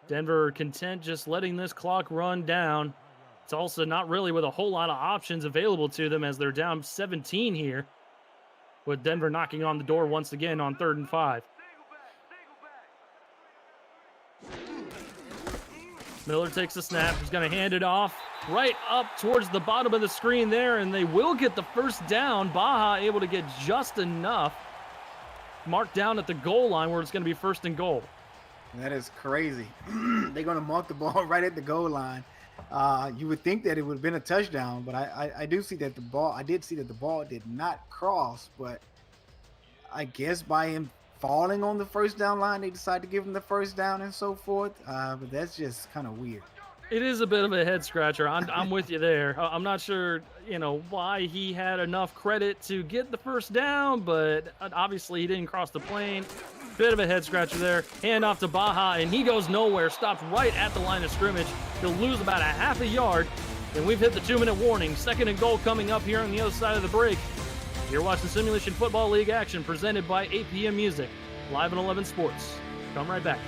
Denver content just letting this clock run down. Tulsa not really with a whole lot of options available to them, as they're down 17 here, with Denver knocking on the door once again on 3rd and 5. Miller takes the snap. He's going to hand it off right up towards the bottom of the screen there, and they will get the 1st down. Baja able to get just enough. Marked down at the goal line where it's going to be 1st and goal. That is crazy. They're going to mark the ball right at the goal line. You would think that it would have been a touchdown, but I do see that the ball. I did see that the ball did not cross, but I guess by him falling on the 1st down line, they decided to give him the 1st down and so forth. But that's just kind of weird. It is a bit of a head scratcher. I'm with you there. I'm not sure, why he had enough credit to get the 1st down, but obviously he didn't cross the plane. Bit of a head scratcher there. Hand off to Baja, and he goes nowhere. Stopped right at the line of scrimmage. He'll lose about a half a yard, and we've hit the 2-minute warning. 2nd and goal coming up here on the other side of the break. You're watching Simulation Football League action presented by APM Music, live on 11 Sports. Come right back.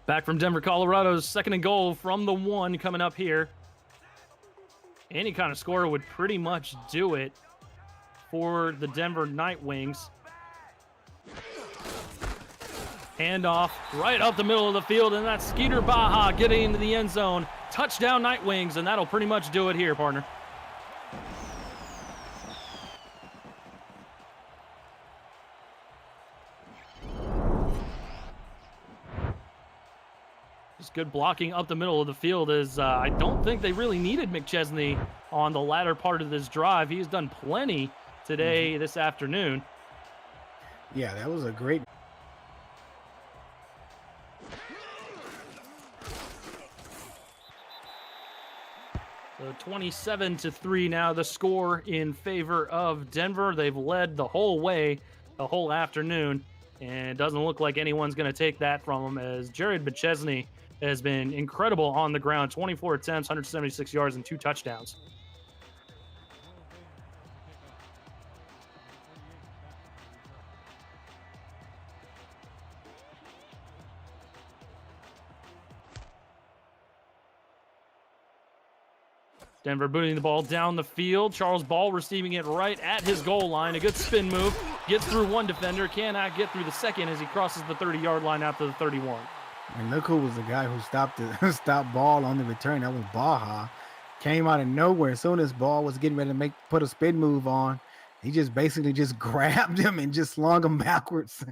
Back from Denver, Colorado's 2nd and goal from the 1 coming up here. Any kind of score would pretty much do it for the Denver Night Wings. Handoff right up the middle of the field, and that's Skeeter Baja getting into the end zone. Touchdown Night Wings, and that'll pretty much do it here, partner. Just good blocking up the middle of the field as I don't think they really needed McChesney on the latter part of this drive. He's done plenty today, this afternoon. Yeah, that was a great. So 27-3 now, the score in favor of Denver. They've led the whole way, the whole afternoon, and it doesn't look like anyone's going to take that from them as Jared McChesney has been incredible on the ground. 24 attempts, 176 yards, and 2 touchdowns. Denver booting the ball down the field. Charles Ball receiving it right at his goal line. A good spin move. Gets through one defender. Cannot get through the second as he crosses the 30-yard line after the 31. And look who was the guy who stopped Ball on the return. That was Baja. Came out of nowhere. As soon as Ball was getting ready to put a spin move on, he just basically just grabbed him and just slung him backwards.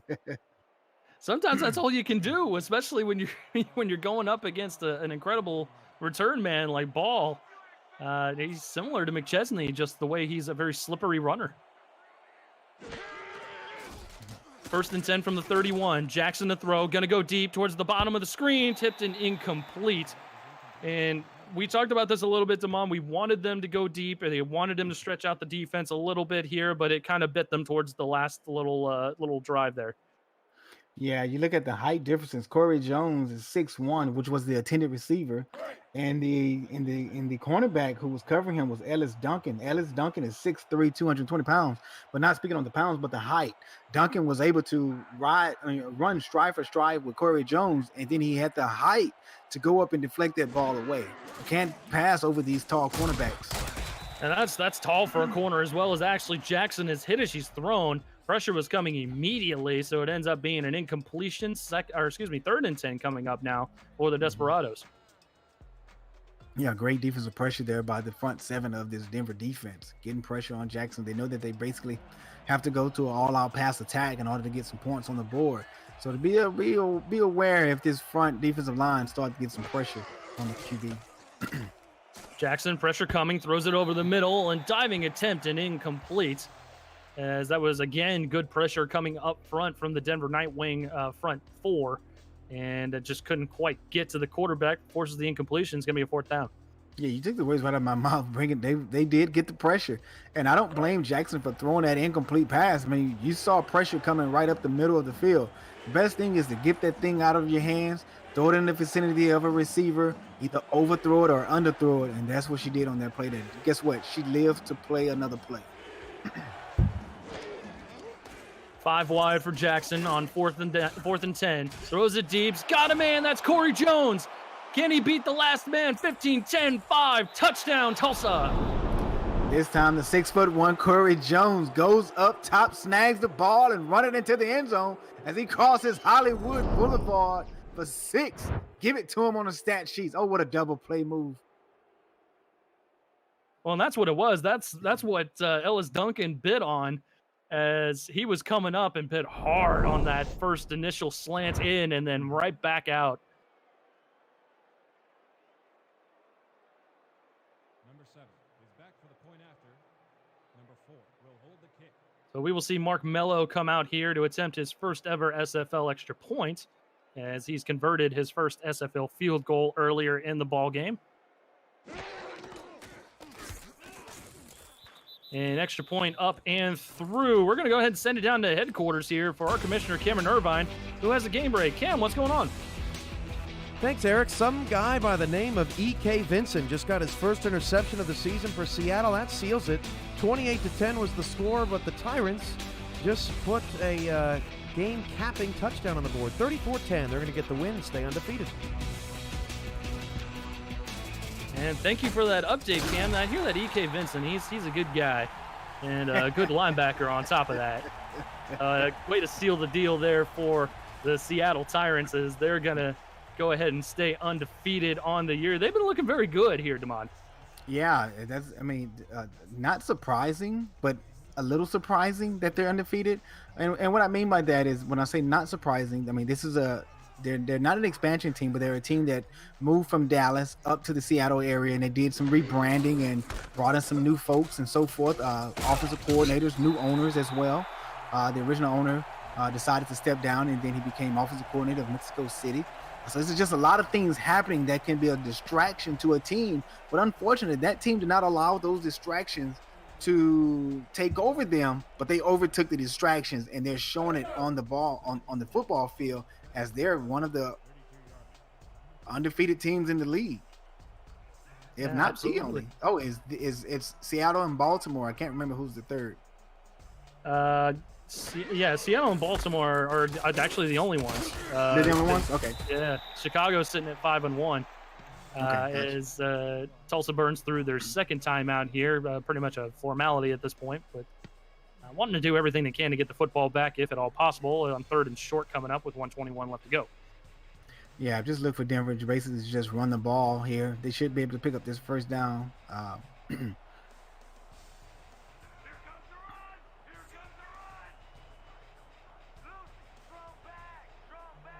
Sometimes that's all you can do, especially when you're going up against an incredible return man like Ball. He's similar to McChesney, just the way he's a very slippery runner. 1st and 10 from the 31. Jackson to throw. Going to go deep towards the bottom of the screen. Tipped and incomplete. And we talked about this a little bit, Damon. We wanted them to go deep, or they wanted them to stretch out the defense a little bit here, but it kind of bit them towards the last little drive there. Yeah, you look at the height differences. Corey Jones is 6'1", which was the intended receiver, and the cornerback who was covering him was Ellis Duncan. Ellis Duncan is 6'3", 220 pounds. But not speaking on the pounds, but the height. Duncan was able to run stride for stride with Corey Jones, and then he had the height to go up and deflect that ball away. You can't pass over these tall cornerbacks. And that's tall for a corner, as well as actually Jackson has hit as he's thrown. Pressure was coming immediately, so it ends up being an incompletion. 3rd and 10 coming up now for the Desperados. Yeah, great defensive pressure there by the front 7 of this Denver defense. Getting pressure on Jackson. They know that they basically have to go to an all-out pass attack in order to get some points on the board. So to be aware if this front defensive line starts to get some pressure on the QB. Jackson, pressure coming, throws it over the middle, and diving attempt and incomplete. As that was, again, good pressure coming up front from the Denver Night Wing front 4. And it just couldn't quite get to the quarterback. Forces the incompletion. It's going to be a 4th down. Yeah, you took the words right out of my mouth. They did get the pressure. And I don't blame Jackson for throwing that incomplete pass. I mean, you saw pressure coming right up the middle of the field. The best thing is to get that thing out of your hands, throw it in the vicinity of a receiver, either overthrow it or underthrow it. And that's what she did on that play. Then guess what? She lived to play another play. 5 wide for Jackson on 4th and 10. Throws it deep. Got a man. That's Corey Jones. Can he beat the last man? 15-10-5. Touchdown, Tulsa. This time the 6'1" Corey Jones goes up top, snags the ball, and run it into the end zone as he crosses Hollywood Boulevard for 6. Give it to him on the stat sheets. Oh, what a double play move. Well, and that's what it was. That's what Ellis Duncan bid on, as he was coming up and bit hard on that first initial slant in and then right back out. Number 7 is back for the point after. Number 4 will hold the kick. So we will see Mark Mello come out here to attempt his first ever SFL extra point, as he's converted his first SFL field goal earlier in the ball game. An extra point up and through. We're going to go ahead and send it down to headquarters here for our commissioner, Cameron Irvine, who has a game break. Cam, what's going on? Thanks, Eric. Some guy by the name of E.K. Vincent just got his first interception of the season for Seattle. That seals it. 28-10 was the score, but the Tyrants just put a game-capping touchdown on the board. 34-10. They're going to get the win and stay undefeated. And thank you for that update, Cam. I hear that E.K. Vincent, he's a good guy and a good linebacker on top of that. Way to seal the deal there for the Seattle Tyrants as they're going to go ahead and stay undefeated on the year. They've been looking very good here, Damon. Yeah, not surprising, but a little surprising that they're undefeated. And what I mean by that is when I say not surprising, I mean, they're not an expansion team, but they're a team that moved from Dallas up to the Seattle area, and they did some rebranding and brought in some new folks and so forth, offensive coordinators, new owners as well. The original owner decided to step down, and then he became offensive coordinator of Mexico City. So this is just a lot of things happening that can be a distraction to a team. But unfortunately, that team did not allow those distractions to take over them, but they overtook the distractions, and they're showing it on the ball, on the football field, as they're one of the undefeated teams in the league. If not absolutely. the only. Oh, it's Seattle and Baltimore. I can't remember who's the third. Seattle and Baltimore are actually the only ones. They're the only ones? Okay. Yeah, Chicago's sitting at 5-1. As Tulsa burns through their second time out here, pretty much a formality at this point, but wanting to do everything they can to get the football back, if at all possible, on 3rd and short coming up with 1:21 left to go. Yeah, just look for Denver to basically just run the ball here. They should be able to pick up this first down.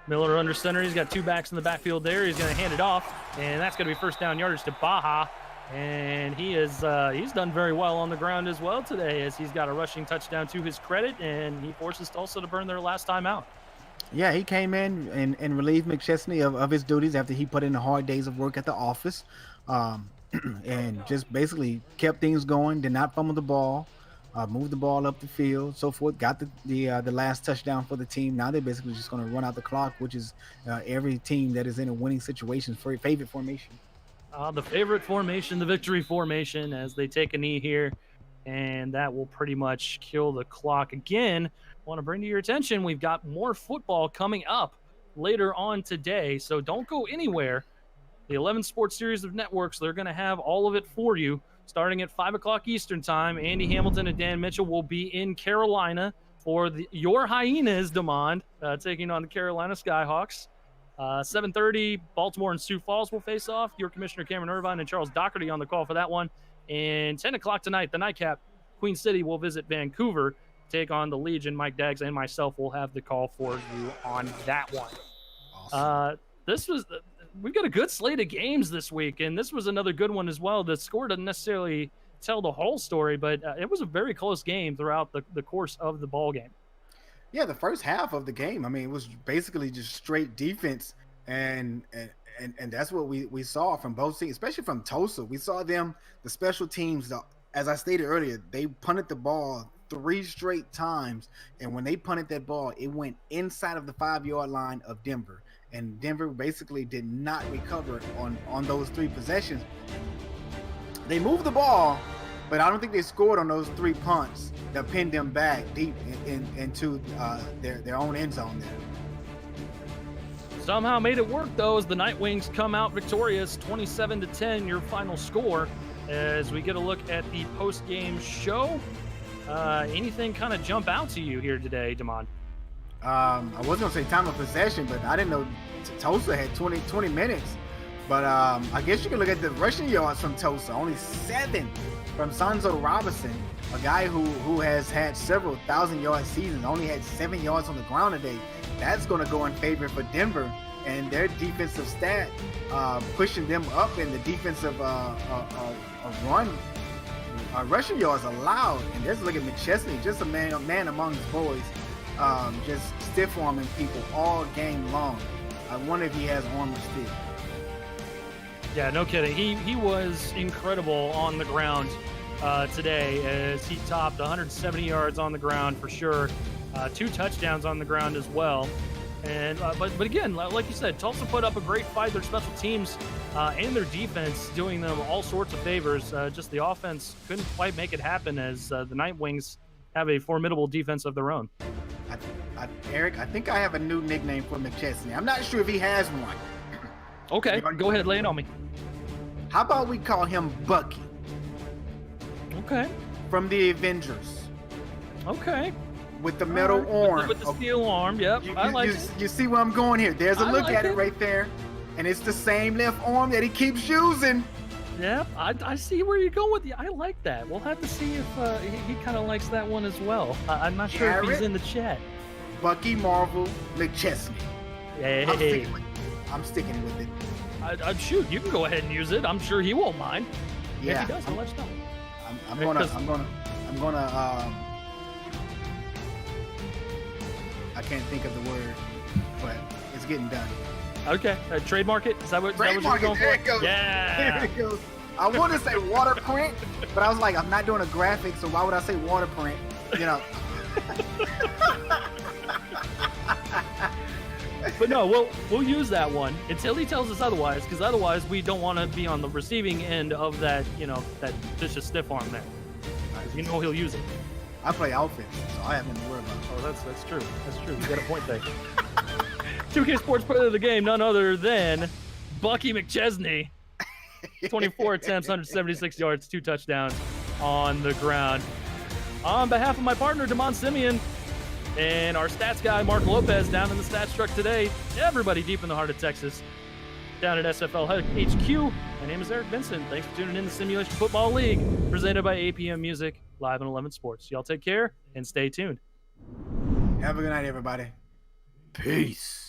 Miller under center. He's got two backs in the backfield there. He's going to hand it off, and that's going to be first down yardage to Baja. And he's done very well on the ground as well today, as he's got a rushing touchdown to his credit, and he forces Tulsa to burn their last time out. Yeah, he came in and relieved McChesney of his duties after he put in the hard days of work at the office, and just basically kept things going, did not fumble the ball, moved the ball up the field, so forth, got the last touchdown for the team. Now they're basically just going to run out the clock, which is every team that is in a winning situation for a favorite formation. The favorite formation, the victory formation, as they take a knee here, and that will pretty much kill the clock again. I want to bring to your attention, we've got more football coming up later on today, so don't go anywhere. The 11 Sports Series of Networks, they're going to have all of it for you. Starting at 5 o'clock Eastern time, Andy Hamilton and Dan Mitchell will be in Carolina for your Hyenas, Demond, taking on the Carolina Skyhawks. 7:30, Baltimore and Sioux Falls will face off. Your Commissioner Cameron Irvine and Charles Doherty on the call for that one. And 10 o'clock tonight, the nightcap, Queen City will visit Vancouver, take on the Legion. Mike Daggs and myself will have the call for you on that one. Awesome. We've got a good slate of games this week, and this was another good one as well. The score doesn't necessarily tell the whole story, but it was a very close game throughout the course of the ball game. Yeah, the first half of the game, I mean, it was basically just straight defense, and that's what we saw from both teams, especially from Tulsa. We saw them, the special teams, as I stated earlier, they punted the ball 3 straight times, and when they punted that ball, it went inside of the 5-yard line of Denver, and Denver basically did not recover on those 3 possessions. They moved the ball, but I don't think they scored on those 3 punts that pinned them back deep into their own end zone there. Somehow made it work, though, as the Night Wings come out victorious, 27-10, your final score. As we get a look at the post-game show, anything kind of jump out to you here today, Damon? I was going to say time of possession, but I didn't know Tulsa had 20 minutes. But I guess you can look at the rushing yards from Tulsa, only 7 from Sanzo Robinson, a guy who has had several 1,000-yard seasons, only had 7 yards on the ground today. That's going to go in favor for Denver and their defensive stat, pushing them up in the defensive rushing yards allowed. And there's look at McChesney, just a man among his boys, just stiff-arming people all game long. I wonder if he has arm of steel. Yeah, no kidding. He was incredible on the ground today, as he topped 170 yards on the ground for sure. 2 touchdowns on the ground as well. And but again, like you said, Tulsa put up a great fight. Their special teams and their defense doing them all sorts of favors. Just the offense couldn't quite make it happen, as the Night Wings have a formidable defense of their own. Eric, I think I have a new nickname for McChesney. I'm not sure if he has one. Okay, go ahead, lay it on me. How about we call him Bucky Okay, from the Avengers okay. with the metal arm? With the steel arm, yep. I like it. You see where I'm going here? There's a I look like at it it. right there. And it's the same left arm that he keeps using. Yeah, I see where you're going with you. I like that. We'll have to see if he kind of likes that one as well. I'm not sure if he's Garrett? in the chat. Bucky Marvel McChesney. Hey, I'm sticking with it. shoot, you can go ahead and use it. I'm sure he won't mind. Yeah. If he does, I'll let you know. I'm Because- gonna I can't think of the word, but it's getting done. Okay, trademark it. Is that what you're Trademark it, going there for? it goes. Yeah. There it goes. I want to say water print, but I was like, I'm not doing a graphic, so why would I say water print? You know. But no, we'll use that one until he tells us otherwise, because otherwise we don't want to be on the receiving end of that, that vicious stiff arm there. 'Cause he'll use it. I play offense, so I have nothing to worry about. Oh, that's true. That's true. You got a point there. 2K Sports Player of the Game, none other than Bucky McChesney. 24 attempts, 176 yards, 2 touchdowns on the ground. On behalf of my partner, Damon Simeon, and our stats guy, Mark Lopez, down in the stats truck today, everybody deep in the heart of Texas, down at SFL HQ, my name is Eric Vincent. Thanks for tuning in to Simulation Football League, presented by APM Music, live on 11 Sports. Y'all take care and stay tuned. Have a good night, everybody. Peace.